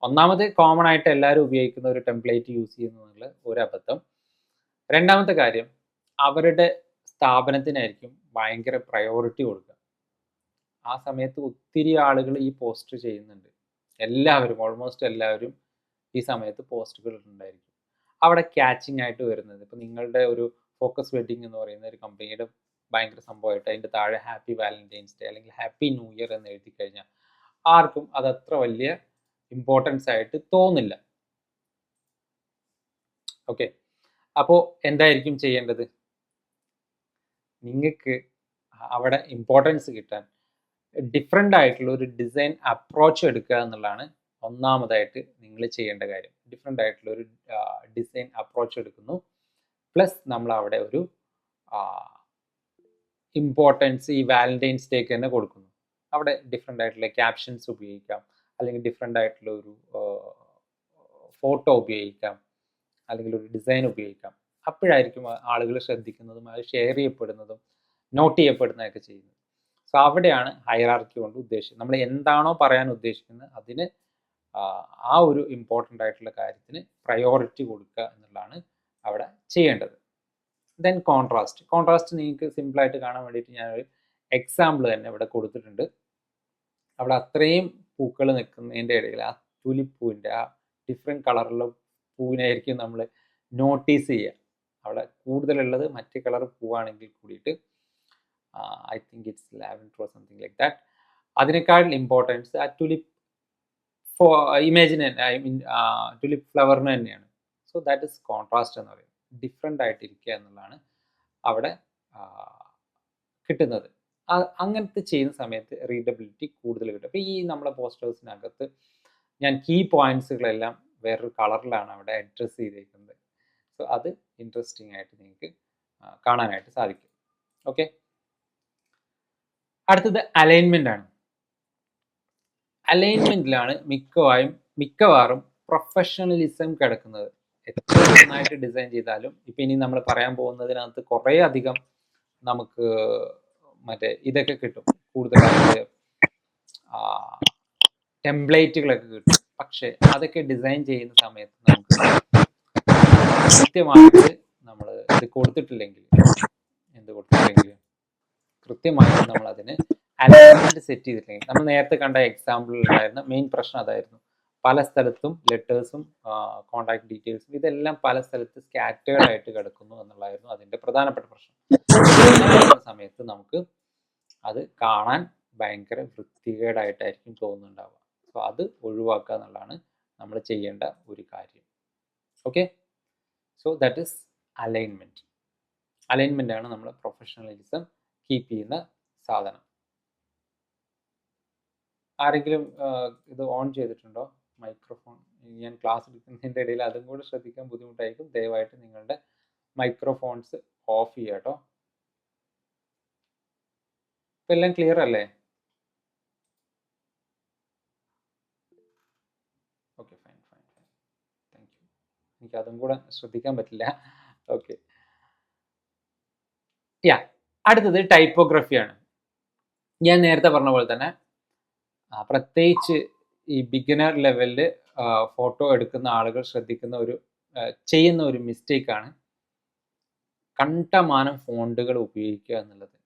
ഒന്നാമത് കോമൺ ആയിട്ട് എല്ലാവരും ഉപയോഗിക്കുന്ന ഒരു ടെംപ്ലേറ്റ് യൂസ് ചെയ്യുന്നതിനുള്ള ഒരു അബദ്ധം. രണ്ടാമത്തെ കാര്യം, അവരുടെ സ്ഥാപനത്തിനായിരിക്കും ഭയങ്കര പ്രയോറിറ്റി കൊടുക്കുക. ആ സമയത്ത് ഒത്തിരി ആളുകൾ ഈ പോസ്റ്റ് ചെയ്യുന്നുണ്ട്, എല്ലാവരും, ഓൾമോസ്റ്റ് എല്ലാവരും ഈ സമയത്ത് പോസ്റ്റുകൾ ഉണ്ടായിരിക്കും. അവിടെ ക്യാച്ചിങ് ആയിട്ട് വരുന്നത്, ഇപ്പം നിങ്ങളുടെ ഒരു ഫോക്കസ് വെഡ്ഡിങ് എന്ന് പറയുന്ന ഒരു കമ്പനിയുടെ ഭയങ്കര സംഭവമായിട്ട് അതിൻ്റെ താഴെ ഹാപ്പി വാലന്റൈൻസ് ഡേ അല്ലെങ്കിൽ ഹാപ്പി ന്യൂ ഇയർ എന്ന് എഴുതി കഴിഞ്ഞാൽ ആർക്കും അതത്ര വലിയ ഇമ്പോർട്ടൻസ് ആയിട്ട് തോന്നില്ല. ഓക്കെ, അപ്പോൾ എന്തായിരിക്കും ചെയ്യേണ്ടത്? നിങ്ങൾക്ക് അവിടെ ഇമ്പോർട്ടൻസ് കിട്ടാൻ ഡിഫറെൻ്റ് ആയിട്ടുള്ള ഒരു ഡിസൈൻ അപ്രോച്ച് എടുക്കുക എന്നുള്ളതാണ് ഒന്നാമതായിട്ട് നിങ്ങൾ ചെയ്യേണ്ട കാര്യം. ഡിഫറെൻ്റ് ആയിട്ടുള്ള ഒരു ഡിസൈൻ അപ്രോച്ച് എടുക്കുന്നു, പ്ലസ് നമ്മൾ അവിടെ ഒരു ഇമ്പോർട്ടൻസ് ഈ വാലന്റൈൻസ് ഡേക്ക് തന്നെ കൊടുക്കുന്നു. അവിടെ ഡിഫറെൻ്റ് ആയിട്ടുള്ള ക്യാപ്ഷൻസ് ഉപയോഗിക്കാം, അല്ലെങ്കിൽ ഡിഫറെൻ്റ് ആയിട്ടുള്ള ഒരു ഫോട്ടോ ഉപയോഗിക്കാം, അല്ലെങ്കിൽ ഒരു ഡിസൈൻ ഉപയോഗിക്കാം. അപ്പോഴായിരിക്കും ആളുകൾ ശ്രദ്ധിക്കുന്നതും അത് ഷെയർ ചെയ്യപ്പെടുന്നതും നോട്ട് ചെയ്യപ്പെടുന്നതൊക്കെ ചെയ്യുന്നത്. സോ അവിടെയാണ് ഹൈറാർക്കി കൊണ്ട് ഉദ്ദേശിക്കുന്നത്. നമ്മൾ എന്താണോ പറയാൻ ഉദ്ദേശിക്കുന്നത് അതിന് ആ ഒരു ഇമ്പോർട്ടൻ്റ് ആയിട്ടുള്ള കാര്യത്തിന് പ്രയോറിറ്റി കൊടുക്കുക എന്നുള്ളതാണ് അവിടെ ചെയ്യേണ്ടത്. ദെൻ കോൺട്രാസ്റ്റ് നിങ്ങൾക്ക് സിമ്പിളായിട്ട് കാണാൻ വേണ്ടിയിട്ട് ഞാനൊരു എക്സാമ്പിൾ തന്നെ ഇവിടെ കൊടുത്തിട്ടുണ്ട്. അവിടെ അത്രയും പൂക്കൾ നിൽക്കുന്നതിൻ്റെ ഇടയിൽ ആ തുലിപ്പ് പൂവിൻ്റെ ആ ഡിഫറെൻറ്റ് കളറുള്ള പൂവിനായിരിക്കും നമ്മൾ നോട്ടീസ് ചെയ്യുക. അവിടെ കൂടുതലുള്ളത് മറ്റു കളർ പൂവാണെങ്കിൽ കൂടിയിട്ട് I think it's lavender or something like that. അതിനേക്കാൾ ഇമ്പോർട്ടൻസ് ആ ടുലിപ്പ് ടുലിപ്പ് ഫ്ലവറിന് തന്നെയാണ്. സോ ദാറ്റ് ഇസ് കോൺട്രാസ്റ്റ് എന്ന് പറയുന്നത്. ഡിഫറെൻ്റ് ആയിട്ടിരിക്കുക എന്നുള്ളതാണ് അവിടെ കിട്ടുന്നത്. അങ്ങനത്തെ ചെയ്യുന്ന സമയത്ത് റീഡബിലിറ്റി കൂടുതൽ കിട്ടും. അപ്പോൾ ഈ നമ്മളെ പോസ്റ്റേഴ്സിനകത്ത് ഞാൻ കീ പോയിന്റ്സുകളെല്ലാം വേറൊരു കളറിലാണ് അവിടെ അഡ്രസ്സ് ചെയ്തേക്കുന്നത്. സോ അത് ഇൻട്രസ്റ്റിംഗ് ആയിട്ട് നിങ്ങൾക്ക് കാണാനായിട്ട് സാധിക്കും. ഓക്കെ, അടുത്തത് അലൈൻമെൻ്റ് ആണ്. അലൈൻമെൻറ്റിലാണ് മിക്കവാറും പ്രൊഫഷണലിസം കിടക്കുന്നത്. എത്ര നന്നായിട്ട് ഡിസൈൻ ചെയ്താലും ഇപ്പം ഇനി നമ്മൾ പറയാൻ പോകുന്നതിനകത്ത് കുറേ അധികം നമുക്ക് മറ്റേ ഇതൊക്കെ കിട്ടും, കൂടുതലായിട്ട് ടെംപ്ലേറ്റുകളൊക്കെ കിട്ടും. പക്ഷെ അതൊക്കെ ഡിസൈൻ ചെയ്യുന്ന സമയത്ത് നമുക്ക് കൃത്യമായിട്ട് നമ്മൾ ഇത് കൊടുത്തിട്ടില്ലെങ്കിൽ കൃത്യമായിട്ട് നമ്മൾ അതിന് അലൈൻമെന്റ് സെറ്റ് ചെയ്തിട്ടില്ലെങ്കിൽ, നമ്മൾ നേരത്തെ കണ്ട എക്സാമ്പിളിൽ ഉണ്ടായിരുന്ന മെയിൻ പ്രശ്നം അതായിരുന്നു. പല സ്ഥലത്തും ലെറ്റേഴ്സും കോണ്ടാക്ട് ഡീറ്റെയിൽസും ഇതെല്ലാം പല സ്ഥലത്ത് സ്കാറ്റേർഡ് ആയിട്ട് കിടക്കുന്നു എന്നുള്ളതായിരുന്നു അതിൻ്റെ പ്രധാനപ്പെട്ട പ്രശ്നം. സമയത്ത് നമുക്ക് അത് കാണാൻ ഭയങ്കര വൃത്തികേടായിട്ടായിരിക്കും തോന്നുന്നുണ്ടാവുക. സോ അത് ഒഴിവാക്കുക എന്നുള്ളതാണ് നമ്മൾ ചെയ്യേണ്ട ഒരു കാര്യം. Okay, so that is alignment. Alignment ആണ് നമ്മൾ പ്രൊഫഷണലിസം കീപ്പ് ചെയ്യുന്ന സാധനം. ആരെങ്കിലും ഇത് ഓൺ ചെയ്തിട്ടുണ്ടോ മൈക്രോഫോൺ? ഞാൻ ക്ലാസ് എടുക്കുന്നതിൻ്റെ ഇടയിൽ അതും കൂടെ ശ്രദ്ധിക്കാൻ ബുദ്ധിമുട്ടായിരിക്കും. ദയവായിട്ട് നിങ്ങളുടെ മൈക്രോഫോൺസ് ഓഫ് ചെയ്യുക കേട്ടോ. ഇപ്പം എല്ലാം ക്ലിയർ അല്ലേ? Okay, fine. Thank you. എനിക്ക് അതും കൂടെ ശ്രദ്ധിക്കാൻ പറ്റില്ല. ഓക്കെ, അടുത്തത് ടൈപ്പോഗ്രഫിയാണ്. ഞാൻ നേരത്തെ പറഞ്ഞ പോലെ തന്നെ പ്രത്യേകിച്ച് ഈ ബിഗിനർ ലെവലിൽ ഫോട്ടോ എടുക്കുന്ന ആളുകൾ ചെയ്യുന്ന ഒരു മിസ്റ്റേക്കാണ് കണ്ടമാനം ഫോണ്ടുകൾ ഉപയോഗിക്കുക എന്നുള്ളത്.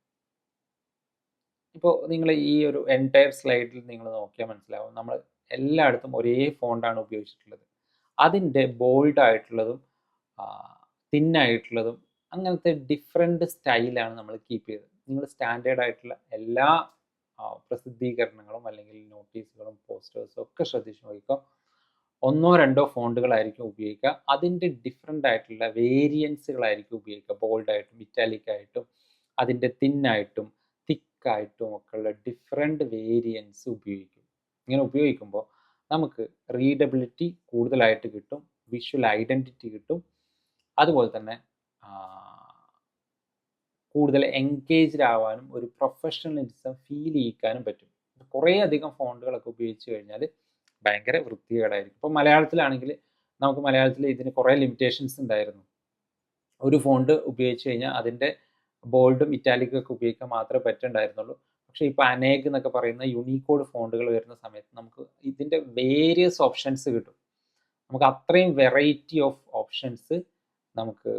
ഇപ്പോൾ നിങ്ങൾ ഈ ഒരു എൻറ്റയർ സ്ലൈഡിൽ നിങ്ങൾ നോക്കിയാൽ മനസ്സിലാവും, നമ്മൾ എല്ലായിടത്തും ഒരേ ഫോണ്ടാണ് ഉപയോഗിച്ചിട്ടുള്ളത്. അതിൻ്റെ ബോൾഡ് ആയിട്ടുള്ളതും തിന്നായിട്ടുള്ളതും അങ്ങനത്തെ ഡിഫറെൻ്റ് സ്റ്റൈലാണ് നമ്മൾ കീപ്പ് ചെയ്തത്. നിങ്ങൾ സ്റ്റാൻഡേർഡ് ആയിട്ടുള്ള എല്ലാ പ്രസിദ്ധീകരണങ്ങളും അല്ലെങ്കിൽ നോട്ടീസുകളും പോസ്റ്റേഴ്സും ഒക്കെ ശ്രദ്ധിച്ച് നോക്കിക്കോ, 1-2 ഫോണ്ടുകളായിരിക്കും ഉപയോഗിക്കുക. അതിൻ്റെ ഡിഫറെൻ്റ് ആയിട്ടുള്ള വേരിയൻസുകളായിരിക്കും ഉപയോഗിക്കുക. ബോൾഡായിട്ടും ഇറ്റാലിക് ആയിട്ടും അതിൻ്റെ തിന്നായിട്ടും തിക്കായിട്ടും ഒക്കെയുള്ള ഡിഫറെൻ്റ് വേരിയൻസ് ഉപയോഗിക്കും. ഇങ്ങനെ ഉപയോഗിക്കുമ്പോൾ നമുക്ക് റീഡബിലിറ്റി കൂടുതലായിട്ട് കിട്ടും, വിഷ്വൽ ഐഡൻറ്റിറ്റി കിട്ടും, അതുപോലെ തന്നെ കൂടുതൽ എൻഗേജ്ഡ് ആവാനും ഒരു പ്രൊഫഷണലിസം ഫീൽ ചെയ്യിക്കാനും പറ്റും. കുറേ അധികം ഫോണ്ടുകളൊക്കെ ഉപയോഗിച്ച് കഴിഞ്ഞാൽ ഭയങ്കര വൃത്തികേടായിരിക്കും. ഇപ്പോൾ മലയാളത്തിലാണെങ്കിൽ നമുക്ക് മലയാളത്തിൽ ഇതിന് കുറേ ലിമിറ്റേഷൻസ് ഉണ്ടായിരുന്നു. ഒരു ഫോണ്ട് ഉപയോഗിച്ച് കഴിഞ്ഞാൽ അതിൻ്റെ ബോൾഡും ഇറ്റാലിക്കും ഒക്കെ ഉപയോഗിക്കാൻ മാത്രമേ പറ്റുണ്ടായിരുന്നുള്ളൂ. പക്ഷേ ഇപ്പോൾ അനേക് എന്നൊക്കെ പറയുന്ന യൂണിക്കോഡ് ഫോണ്ടുകൾ വരുന്ന സമയത്ത് നമുക്ക് ഇതിൻ്റെ വേരിയസ് ഓപ്ഷൻസ് കിട്ടും. നമുക്ക് അത്രയും വെറൈറ്റി ഓഫ് ഓപ്ഷൻസ് നമുക്ക്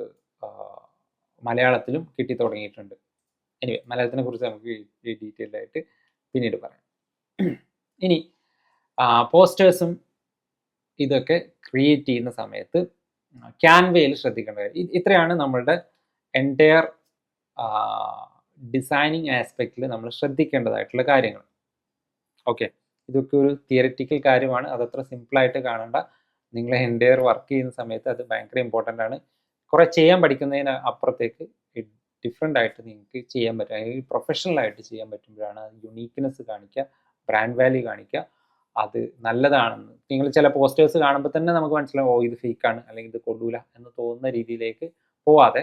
മലയാളത്തിലും കിട്ടി തുടങ്ങിയിട്ടുണ്ട്. എനിവേ, മലയാളത്തിനെ കുറിച്ച് നമുക്ക് ഡീറ്റെയിൽഡ് ആയിട്ട് പിന്നീട് പറയാം. ഇനി പോസ്റ്റേഴ്സും ഇതൊക്കെ ക്രിയേറ്റ് ചെയ്യുന്ന സമയത്ത് ക്യാൻവയിൽ ശ്രദ്ധിക്കേണ്ട കാര്യം ഇത്രയാണ്. നമ്മളുടെ എൻറ്റയർ ഡിസൈനിങ് ആസ്പെക്റ്റിൽ നമ്മൾ ശ്രദ്ധിക്കേണ്ടതായിട്ടുള്ള കാര്യങ്ങൾ. ഓക്കെ, ഇതൊക്കെ ഒരു തിയററ്റിക്കൽ കാര്യമാണ്, അതത്ര സിമ്പിളായിട്ട് കാണേണ്ട. നിങ്ങൾ എൻറ്റയർ വർക്ക് ചെയ്യുന്ന സമയത്ത് അത് ഭയങ്കര ഇമ്പോർട്ടൻ്റ് ആണ്. കുറേ ചെയ്യാൻ പഠിക്കുന്നതിന് അപ്പുറത്തേക്ക് ഡിഫറെൻ്റ് ആയിട്ട് നിങ്ങൾക്ക് ചെയ്യാൻ പറ്റും, അല്ലെങ്കിൽ പ്രൊഫഷണലായിട്ട് ചെയ്യാൻ പറ്റുമ്പോഴാണ് യുണീക്ക്നെസ് കാണിക്കുക, ബ്രാൻഡ് വാല്യൂ കാണിക്കുക. അത് നല്ലതാണെന്ന് നിങ്ങൾ ചില പോസ്റ്റേഴ്സ് കാണുമ്പോൾ തന്നെ നമുക്ക് മനസ്സിലാവും, ഇത് ഫേക്കാണ് അല്ലെങ്കിൽ ഇത് കൊള്ളൂല എന്ന് തോന്നുന്ന രീതിയിലേക്ക് പോവാതെ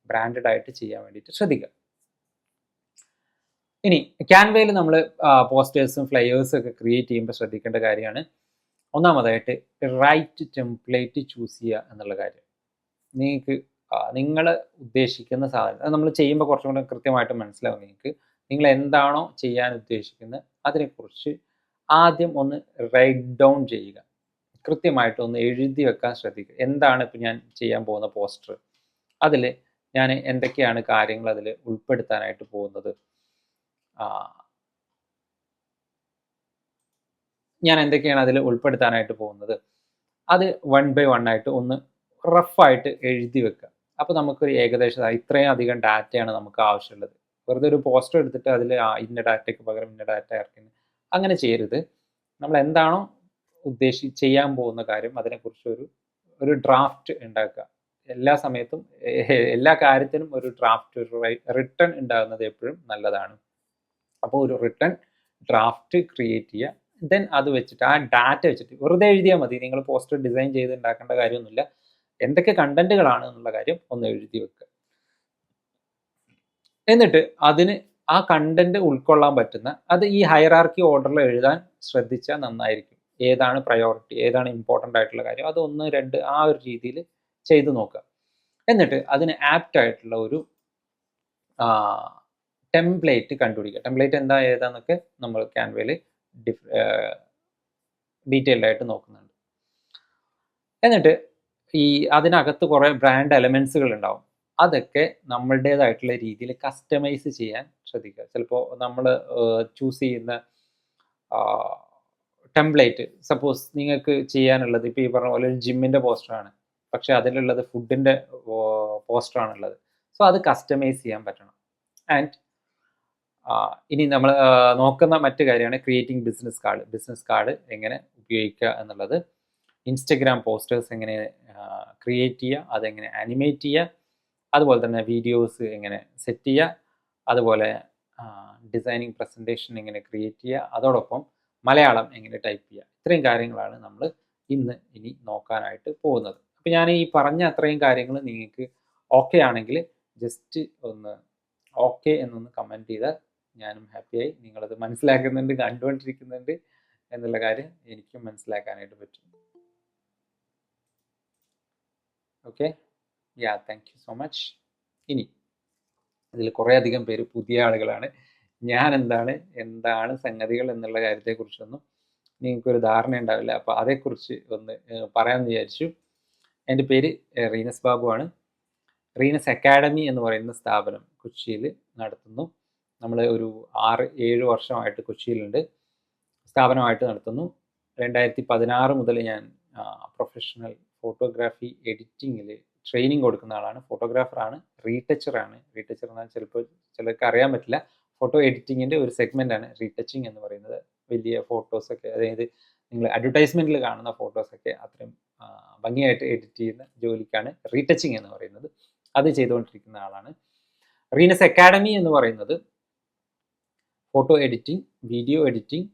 ബ്രാൻഡഡ് ആയിട്ട് ചെയ്യാൻ വേണ്ടിയിട്ട് ശ്രദ്ധിക്കുക. ഇനി ക്യാൻവയിൽ നമ്മൾ പോസ്റ്റേഴ്സും ഫ്ലയേഴ്സും ഒക്കെ ക്രിയേറ്റ് ചെയ്യുമ്പോൾ ശ്രദ്ധിക്കേണ്ട കാര്യമാണ്, ഒന്നാമതായിട്ട് റൈറ്റ് ടെംപ്ലേറ്റ് ചൂസ് ചെയ്യുക എന്നുള്ള കാര്യം. നിങ്ങൾക്ക് നിങ്ങൾ ഉദ്ദേശിക്കുന്ന സാധനം അത് നമ്മൾ ചെയ്യുമ്പോൾ കുറച്ചും കൂടെ കൃത്യമായിട്ട് മനസ്സിലാവും. നിങ്ങൾ എന്താണോ ചെയ്യാൻ ഉദ്ദേശിക്കുന്നത് അതിനെക്കുറിച്ച് ആദ്യം ഒന്ന് റൈറ്റ് ഡൗൺ ചെയ്യുക. കൃത്യമായിട്ട് ഒന്ന് എഴുതി വെക്കാൻ ശ്രദ്ധിക്കുക. എന്താണ് ഇപ്പം ഞാൻ ചെയ്യാൻ പോകുന്ന പോസ്റ്റർ, അതിൽ ഞാൻ എന്തൊക്കെയാണ് കാര്യങ്ങൾ അതിൽ ഉൾപ്പെടുത്താനായിട്ട് പോകുന്നത്, ഞാൻ എന്തൊക്കെയാണ് അതിൽ ഉൾപ്പെടുത്താനായിട്ട് പോകുന്നത്, അത് 1 by 1 ആയിട്ട് ഒന്ന് റഫായിട്ട് എഴുതി വെക്കുക. അപ്പോൾ നമുക്കൊരു ഏകദേശം ഇത്രയും അധികം ഡാറ്റയാണ് നമുക്ക് ആവശ്യമുള്ളത്. വെറുതെ ഒരു പോസ്റ്റർ എടുത്തിട്ട് അതിൽ ഇന്ന ഡാറ്റയ്ക്ക് പകരം ഇന്ന ഡാറ്റ ഇറക്കുന്നു, അങ്ങനെ ചെയ്യരുത്. നമ്മൾ എന്താണോ ചെയ്യാൻ പോകുന്ന കാര്യം അതിനെക്കുറിച്ച് ഒരു ഡ്രാഫ്റ്റ് ഉണ്ടാക്കുക. എല്ലാ സമയത്തും എല്ലാ കാര്യത്തിനും ഒരു ഡ്രാഫ്റ്റ്, ഒരു റിട്ടൺ ഉണ്ടാകുന്നത് എപ്പോഴും നല്ലതാണ്. അപ്പോൾ ഒരു റിട്ടൺ ഡ്രാഫ്റ്റ് ക്രിയേറ്റ് ചെയ്യുക. ദെൻ അത് വെച്ചിട്ട് ആ ഡാറ്റ വെച്ചിട്ട് വെറുതെ എഴുതിയാൽ മതി. നിങ്ങൾ പോസ്റ്റർ ഡിസൈൻ ചെയ്ത് ഉണ്ടാക്കേണ്ട കാര്യമൊന്നുമില്ല. എന്തൊക്കെ കണ്ടന്റുകളാണ് എന്നുള്ള കാര്യം ഒന്ന് എഴുതി വെക്കുക. എന്നിട്ട് അതിന് ആ കണ്ടന്റ് ഉൾക്കൊള്ളാൻ പറ്റുന്ന അത് ഈ ഹൈറാർക്കി ഓർഡറിൽ എഴുതാൻ ശ്രദ്ധിച്ചാൽ നന്നായിരിക്കും. ഏതാണ് പ്രയോറിറ്റി, ഏതാണ് ഇമ്പോർട്ടൻ്റ് ആയിട്ടുള്ള കാര്യം, അത് 1, 2 ആ ഒരു രീതിയിൽ ചെയ്തു നോക്കുക. എന്നിട്ട് അതിന് ആപ്റ്റ് ആയിട്ടുള്ള ഒരു ടെംപ്ലേറ്റ് കണ്ടുപിടിക്കുക. ടെംപ്ലേറ്റ് ഏതാന്നൊക്കെ നമ്മൾ ക്യാൻവയിൽ ഡീറ്റെയിൽഡ് ആയിട്ട് നോക്കുന്നുണ്ട്. എന്നിട്ട് അതിനകത്ത് കുറേ ബ്രാൻഡ് എലമെൻസുകൾ ഉണ്ടാവും. അതൊക്കെ നമ്മളുടേതായിട്ടുള്ള രീതിയിൽ കസ്റ്റമൈസ് ചെയ്യാൻ ശ്രദ്ധിക്കുക. ചിലപ്പോൾ നമ്മൾ ചൂസ് ചെയ്യുന്ന ടെംപ്ലേറ്റ്, സപ്പോസ് നിങ്ങൾക്ക് ചെയ്യാനുള്ളത് ഇപ്പോൾ ഈ പറഞ്ഞ പോലെ ഒരു ജിമ്മിൻ്റെ പോസ്റ്ററാണ്, പക്ഷേ അതിലുള്ളത് ഫുഡിൻ്റെ പോസ്റ്ററാണുള്ളത്. സോ അത് കസ്റ്റമൈസ് ചെയ്യാൻ പറ്റണം. ആൻഡ് ഇനി നമ്മൾ നോക്കുന്ന മറ്റു കാര്യമാണ് ക്രിയേറ്റിംഗ് ബിസിനസ് കാർഡ് എങ്ങനെ ഉപയോഗിക്കുക എന്നുള്ളത്. ഇൻസ്റ്റഗ്രാം പോസ്റ്റേഴ്സ് എങ്ങനെ ക്രിയേറ്റ് ചെയ്യുക, അതെങ്ങനെ ആനിമേറ്റ് ചെയ്യുക, അതുപോലെ തന്നെ വീഡിയോസ് എങ്ങനെ സെറ്റ് ചെയ്യുക, അതുപോലെ ഡിസൈനിങ് പ്രസൻറ്റേഷൻ എങ്ങനെ ക്രിയേറ്റ് ചെയ്യുക, അതോടൊപ്പം മലയാളം എങ്ങനെ ടൈപ്പ് ചെയ്യുക. ഇത്രയും കാര്യങ്ങളാണ് നമ്മൾ ഇനി നോക്കാനായിട്ട് പോകുന്നത്. അപ്പോൾ ഞാൻ ഈ പറഞ്ഞ അത്രയും കാര്യങ്ങൾ നിങ്ങൾക്ക് ഓക്കെ ആണെങ്കിൽ ജസ്റ്റ് ഒന്ന് ഓക്കെ എന്നൊന്ന് കമൻറ്റ് ചെയ്താൽ ഞാനും ഹാപ്പിയായി. നിങ്ങളത് മനസ്സിലാക്കുന്നുണ്ട്, കണ്ടുകൊണ്ടിരിക്കുന്നുണ്ട് എന്നുള്ള കാര്യം എനിക്കും മനസ്സിലാക്കാനായിട്ട് പറ്റും. Okay, thank you so much. ഇനി ഇതിൽ കുറേ അധികം പേര് പുതിയ ആളുകളാണ്. ഞാൻ എന്താണ് സംഗതികൾ എന്നുള്ള കാര്യത്തെക്കുറിച്ചൊന്നും നിങ്ങൾക്കൊരു ധാരണ ഉണ്ടാവില്ല. അപ്പോൾ അതേക്കുറിച്ച് ഒന്ന് പറയാമെന്ന് വിചാരിച്ചു. എൻ്റെ പേര് റീനസ് ബാബു ആണ്. റീനസ് അക്കാഡമി എന്ന് പറയുന്ന സ്ഥാപനം കൊച്ചിയിൽ നടത്തുന്നു. നമ്മൾ ഒരു 6-7 വർഷമായിട്ട് കൊച്ചിയിലുണ്ട്, സ്ഥാപനമായിട്ട് നടത്തുന്നു. 2016 മുതൽ ഞാൻ പ്രൊഫഷണൽ ഫോട്ടോഗ്രാഫി എഡിറ്റിങ്ങിൽ ട്രെയിനിങ് കൊടുക്കുന്ന ആളാണ്. ഫോട്ടോഗ്രാഫറാണ്, റീടച്ചറാണ്. റീടച്ചർ എന്നാൽ ചിലപ്പോൾ ചിലർക്ക് അറിയാൻ പറ്റില്ല, ഫോട്ടോ എഡിറ്റിങ്ങിൻ്റെ ഒരു സെഗ്മെൻ്റാണ് റീടച്ചിങ് എന്ന് പറയുന്നത്. വലിയ ഫോട്ടോസൊക്കെ, അതായത് നിങ്ങൾ അഡ്വർടൈസ്മെൻറ്റിൽ കാണുന്ന ഫോട്ടോസൊക്കെ അത്രയും ഭംഗിയായിട്ട് എഡിറ്റ് ചെയ്യുന്ന ജോലിക്കാണ് റീടച്ചിങ് എന്ന് പറയുന്നത്. അത് ചെയ്തുകൊണ്ടിരിക്കുന്ന ആളാണ്. റീനസ് അക്കാഡമി എന്ന് പറയുന്നത് photo editing, video editing,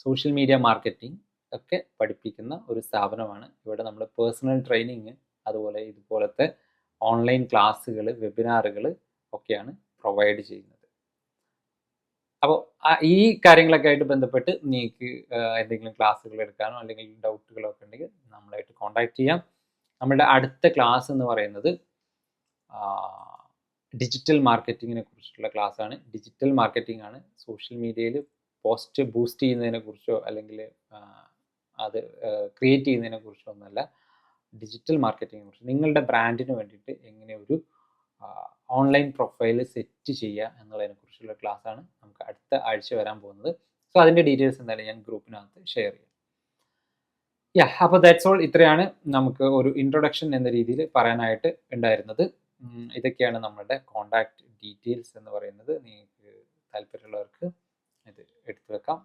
social media marketing ഒക്കെ പഠിപ്പിക്കുന്ന ഒരു സ്ഥാപനമാണ്. ഇവിടെ നമ്മൾ പേഴ്സണൽ ട്രെയിനിങ്, അതുപോലെ ഇതുപോലത്തെ ഓൺലൈൻ ക്ലാസ്സുകൾ, വെബിനാറുകൾ ഒക്കെയാണ് പ്രൊവൈഡ് ചെയ്യുന്നത്. അപ്പോൾ ഈ കാര്യങ്ങളൊക്കെ ആയിട്ട് ബന്ധപ്പെട്ട് നിങ്ങൾക്ക് എന്തെങ്കിലും ക്ലാസ്സുകൾ എടുക്കാനോ അല്ലെങ്കിൽ ഡൗട്ടുകളോ ഒക്കെ ഉണ്ടെങ്കിൽ നമ്മളായിട്ട് കോൺടാക്ട് ചെയ്യാം. നമ്മളുടെ അടുത്ത ക്ലാസ് എന്ന് പറയുന്നത് ഡിജിറ്റൽ മാർക്കറ്റിങ്ങിനെ കുറിച്ചുള്ള ക്ലാസ്സാണ്. ഡിജിറ്റൽ മാർക്കറ്റിംഗ് ആണ്. സോഷ്യൽ മീഡിയയിൽ പോസ്റ്റ് ബൂസ്റ്റ് ചെയ്യുന്നതിനെ കുറിച്ചോ അല്ലെങ്കിൽ അത് ക്രിയേറ്റ് ചെയ്യുന്നതിനെ കുറിച്ചോ ഒന്നുമല്ല, ഡിജിറ്റൽ മാർക്കറ്റിങ്ങിനെ കുറിച്ച് നിങ്ങളുടെ ബ്രാൻഡിന് വേണ്ടിയിട്ട് എങ്ങനെ ഒരു ഓൺലൈൻ പ്രൊഫൈൽ സെറ്റ് ചെയ്യുക എന്നുള്ളതിനെ കുറിച്ചുള്ള ക്ലാസ്സാണ് നമുക്ക് അടുത്ത ആഴ്ച വരാൻ പോകുന്നത്. സോ അതിൻ്റെ ഡീറ്റെയിൽസ് എന്തായാലും ഞാൻ ഗ്രൂപ്പിനകത്ത് ഷെയർ ചെയ്യാം. അപ്പോൾ ദാറ്റ്സ് ഓൾ. ഇത്രയാണ് നമുക്ക് ഒരു ഇൻട്രൊഡക്ഷൻ എന്ന രീതിയിൽ പറയാനായിട്ട് ഉണ്ടായിരുന്നത്. ഇതൊക്കെയാണ് നമ്മളുടെ കോണ്ടാക്ട് ഡീറ്റെയിൽസ് എന്ന് പറയുന്നത്. നിങ്ങൾക്ക് താല്പര്യമുള്ളവർക്ക് ഇത് എടുത്തു വെക്കാം.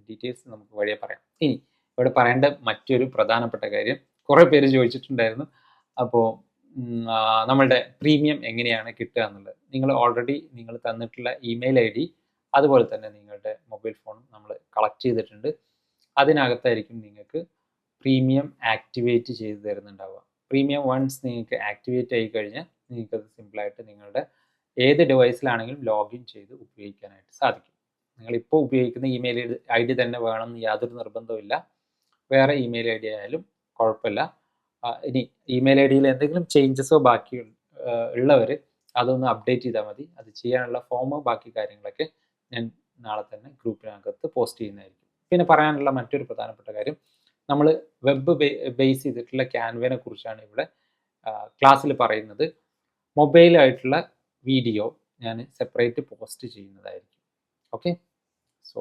ഡീറ്റെയിൽസ് നമുക്ക് വഴിയെ പറയാം. ഇനി ഇവിടെ പറയേണ്ട മറ്റൊരു പ്രധാനപ്പെട്ട കാര്യം, കുറേ പേര് ചോദിച്ചിട്ടുണ്ടായിരുന്നു, അപ്പോൾ നമ്മളുടെ പ്രീമിയം എങ്ങനെയാണ് കിട്ടുക എന്നുള്ളത്. നിങ്ങൾ തന്നിട്ടുള്ള ഇമെയിൽ ID അതുപോലെ തന്നെ നിങ്ങളുടെ മൊബൈൽ ഫോണും നമ്മൾ കളക്ട് ചെയ്തിട്ടുണ്ട്. അതിനകത്തായിരിക്കും നിങ്ങൾക്ക് പ്രീമിയം ആക്ടിവേറ്റ് ചെയ്ത് തരുന്നുണ്ടാവുക. പ്രീമിയം വൺസ് നിങ്ങൾക്ക് ആക്ടിവേറ്റ് ആയി കഴിഞ്ഞാൽ നിങ്ങൾക്കത് സിമ്പിളായിട്ട് നിങ്ങളുടെ ഏത് ഡിവൈസിലാണെങ്കിലും ലോഗിൻ ചെയ്ത് ഉപയോഗിക്കാനായിട്ട് സാധിക്കും. നിങ്ങളിപ്പോൾ ഉപയോഗിക്കുന്ന ഇമെയിൽ ID തന്നെ വേണമെന്ന് യാതൊരു നിർബന്ധവുമില്ല. വേറെ ഇമെയിൽ ID ആയാലും കുഴപ്പമില്ല. ഇനി ഇമെയിൽ IDയിൽ എന്തെങ്കിലും ചേഞ്ചസോ ബാക്കി ഉള്ളവർ അതൊന്ന് അപ്ഡേറ്റ് ചെയ്താൽ മതി. അത് ചെയ്യാനുള്ള ഫോമോ ബാക്കി കാര്യങ്ങളൊക്കെ ഞാൻ നാളെ തന്നെ ഗ്രൂപ്പിനകത്ത് പോസ്റ്റ് ചെയ്യുന്നതായിരിക്കും. പിന്നെ പറയാനുള്ള മറ്റൊരു പ്രധാനപ്പെട്ട കാര്യം, നമ്മൾ വെബ് ബേസ് ചെയ്തിട്ടുള്ള ക്യാൻവയെ കുറിച്ചാണ് ഇവിടെ ക്ലാസ്സിൽ പറയുന്നത്. മൊബൈലായിട്ടുള്ള വീഡിയോ ഞാൻ സെപ്പറേറ്റ് പോസ്റ്റ് ചെയ്യുന്നതായിരിക്കും. ഓക്കെ, സോ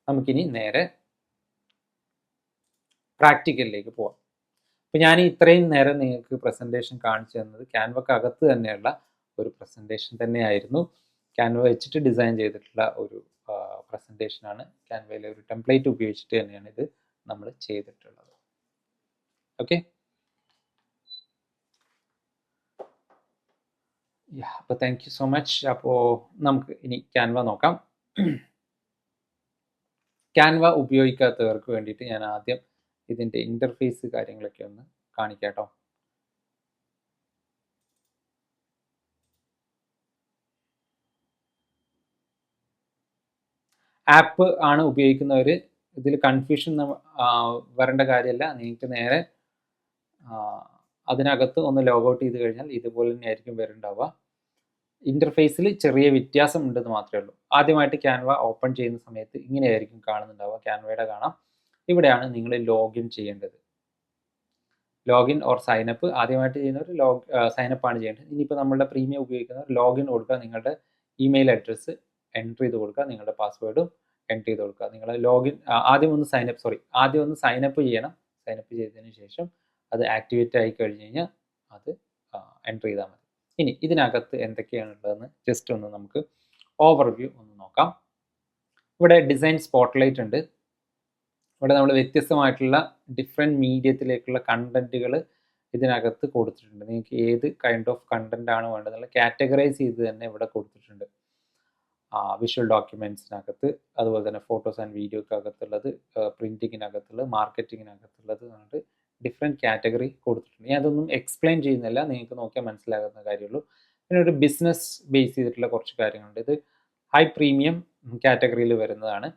നമുക്കിനി നേരെ പ്രാക്ടിക്കലിലേക്ക് പോവാം. അപ്പോൾ ഞാൻ ഇത്രയും നേരം നിങ്ങൾക്ക് പ്രസൻറ്റേഷൻ കാണിച്ചു തന്നത് ക്യാൻവക്കകത്ത് തന്നെയുള്ള ഒരു പ്രസൻറ്റേഷൻ തന്നെയായിരുന്നു. ക്യാൻവ വെച്ചിട്ട് ഡിസൈൻ ചെയ്തിട്ടുള്ള ഒരു പ്രസൻറ്റേഷനാണ്. ക്യാൻവയിലെ ഒരു ടെംപ്ലേറ്റ് ഉപയോഗിച്ചിട്ട് തന്നെയാണ് ഇത് നമ്മൾ ചെയ്തിട്ടുള്ളത്. ഓക്കെ, അപ്പോൾ താങ്ക് യു സോ മച്ച്. അപ്പോൾ നമുക്ക് ഇനി ക്യാൻവ നോക്കാം. ക്യാൻവ ഉപയോഗിക്കാത്തവർക്ക് വേണ്ടിയിട്ട് ഞാൻ ആദ്യം ഇതിൻ്റെ ഇൻ്റർഫേസ് കാര്യങ്ങളൊക്കെ ഒന്ന് കാണിക്കാം കേട്ടോ. ആപ്പ് ആണ് ഉപയോഗിക്കുന്നവർ ഇതിൽ കൺഫ്യൂഷൻ വരേണ്ട കാര്യമല്ല. നിങ്ങൾക്ക് നേരെ അതിനകത്ത് ഒന്ന് ലോഗൗട്ട് ചെയ്ത് കഴിഞ്ഞാൽ ഇതുപോലെ തന്നെയായിരിക്കും വരുന്നുണ്ടാവുക. ഇൻ്റർഫേസിൽ ചെറിയ വ്യത്യാസം ഉണ്ടെന്ന് മാത്രമേ ഉള്ളൂ. ആദ്യമായിട്ട് ക്യാൻവ ഓപ്പൺ ചെയ്യുന്ന സമയത്ത് ഇങ്ങനെയായിരിക്കും കാണുന്നുണ്ടാവുക. ക്യാൻവയുടെ കാണാം. ഇവിടെയാണ് നിങ്ങൾ ലോഗിൻ ചെയ്യേണ്ടത്. Login or sign up. ആദ്യമായിട്ട് ചെയ്യുന്നവർ സൈനപ്പ് ആണ് ചെയ്യേണ്ടത്. ഇനിയിപ്പോൾ നമ്മളുടെ പ്രീമിയം ഉപയോഗിക്കുന്നവർ ലോഗിൻ കൊടുക്കുക, നിങ്ങളുടെ ഇമെയിൽ അഡ്രസ്സ് എൻ്റർ ചെയ്ത് കൊടുക്കുക, നിങ്ങളുടെ പാസ്വേഡും എൻ്റർ ചെയ്ത് കൊടുക്കുക. നിങ്ങൾ ലോഗിൻ ആദ്യം ഒന്ന് സൈനപ്പ് ചെയ്യണം. സൈനപ്പ് ചെയ്തതിന് ശേഷം അത് ആക്ടിവേറ്റ് ആയി കഴിഞ്ഞ് കഴിഞ്ഞാൽ അത് എൻ്റർ ചെയ്താൽ മതി. ഇനി ഇതിനകത്ത് എന്തൊക്കെയാണുള്ളതെന്ന് ജസ്റ്റ് ഒന്ന് നമുക്ക് ഓവർവ്യൂ ഒന്ന് നോക്കാം. ഇവിടെ ഡിസൈൻ സ്പോട്ട്ലൈറ്റ് ഉണ്ട്. ഇവിടെ നമ്മൾ വ്യത്യസ്തമായിട്ടുള്ള ഡിഫറെൻറ്റ് മീഡിയത്തിലേക്കുള്ള കണ്ടൻറ്റുകൾ ഇതിനകത്ത് കൊടുത്തിട്ടുണ്ട്. നിങ്ങൾക്ക് ഏത് കൈൻഡ് ഓഫ് കണ്ടൻ്റ് ആണ് വേണ്ടതെന്നുള്ള കാറ്റഗറൈസ് ചെയ്ത് തന്നെ ഇവിടെ കൊടുത്തിട്ടുണ്ട്. വിഷ്വൽ ഡോക്യുമെൻറ്റ്സിനകത്ത്, അതുപോലെ തന്നെ ഫോട്ടോസ് ആൻഡ് വീഡിയോക്കകത്തുള്ളത്, പ്രിൻറ്റിങ്ങിനകത്തുള്ളത്, മാർക്കറ്റിങ്ങിനകത്തുള്ളത് പറഞ്ഞിട്ട് ഡിഫറെൻറ്റ് കാറ്റഗറി കൊടുത്തിട്ടുണ്ട്. ഞാൻ അതൊന്നും എക്സ്പ്ലെയിൻ ചെയ്യുന്നില്ല, നിങ്ങൾക്ക് നോക്കിയാൽ മനസ്സിലാകുന്ന കാര്യമുള്ളൂ. പിന്നെ ഒരു ബിസിനസ് ബേസ് ചെയ്തിട്ടുള്ള കുറച്ച് കാര്യങ്ങളുണ്ട്. ഇത് ഹൈ പ്രീമിയം കാറ്റഗറിയിൽ വരുന്നതാണ്.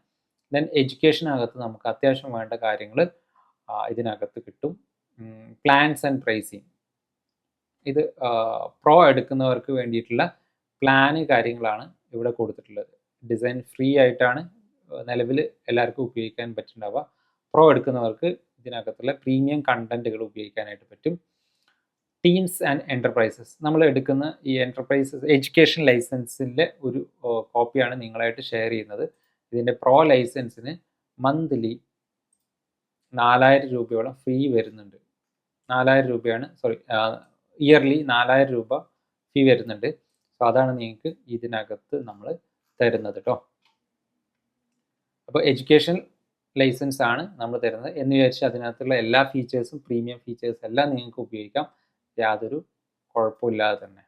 ദെൻ എഡ്യൂക്കേഷനകത്ത് നമുക്ക് അത്യാവശ്യം വേണ്ട കാര്യങ്ങൾ ഇതിനകത്ത് കിട്ടും. പ്ലാൻസ് ആൻഡ് പ്രൈസിങ്, ഇത് പ്രോ എടുക്കുന്നവർക്ക് വേണ്ടിയിട്ടുള്ള പ്ലാന് കാര്യങ്ങളാണ് ഇവിടെ കൊടുത്തിട്ടുള്ളത്. ഡിസൈൻ ഫ്രീ ആയിട്ടാണ് നിലവിൽ എല്ലാവർക്കും ഉപയോഗിക്കാൻ പറ്റുന്നുണ്ടാവുക. പ്രോ എടുക്കുന്നവർക്ക് ഇതിനകത്തുള്ള പ്രീമിയം കണ്ടൻറ്റുകൾ ഉപയോഗിക്കാനായിട്ട് പറ്റും. ടീംസ് ആൻഡ് എൻ്റർപ്രൈസസ്, നമ്മൾ എടുക്കുന്ന ഈ എൻ്റർപ്രൈസസ് എഡ്യൂക്കേഷൻ ലൈസൻസിൻ്റെ ഒരു കോപ്പിയാണ് നിങ്ങളായിട്ട് ഷെയർ ചെയ്യുന്നത്. ഇതിൻ്റെ പ്രോ ലൈസൻസിന് മന്ത്ലി 4000 രൂപയോളം ഫീ വരുന്നുണ്ട്. 4000 രൂപയാണ്, ഇയർലി 4000 രൂപ ഫീ വരുന്നുണ്ട്. സോ അതാണ് നിങ്ങൾക്ക് ഇതിനകത്ത് നമ്മൾ തരുന്നത് കേട്ടോ. അപ്പോൾ എഡ്യൂക്കേഷൻ ലൈസൻസ് ആണ് നമ്മൾ തരുന്നത് എന്ന് വിചാരിച്ച് അതിനകത്തുള്ള എല്ലാ ഫീച്ചേഴ്സും പ്രീമിയം ഫീച്ചേഴ്സ് എല്ലാം നിങ്ങൾക്ക് ഉപയോഗിക്കാം, യാതൊരു കുഴപ്പമില്ലാതെ തന്നെ.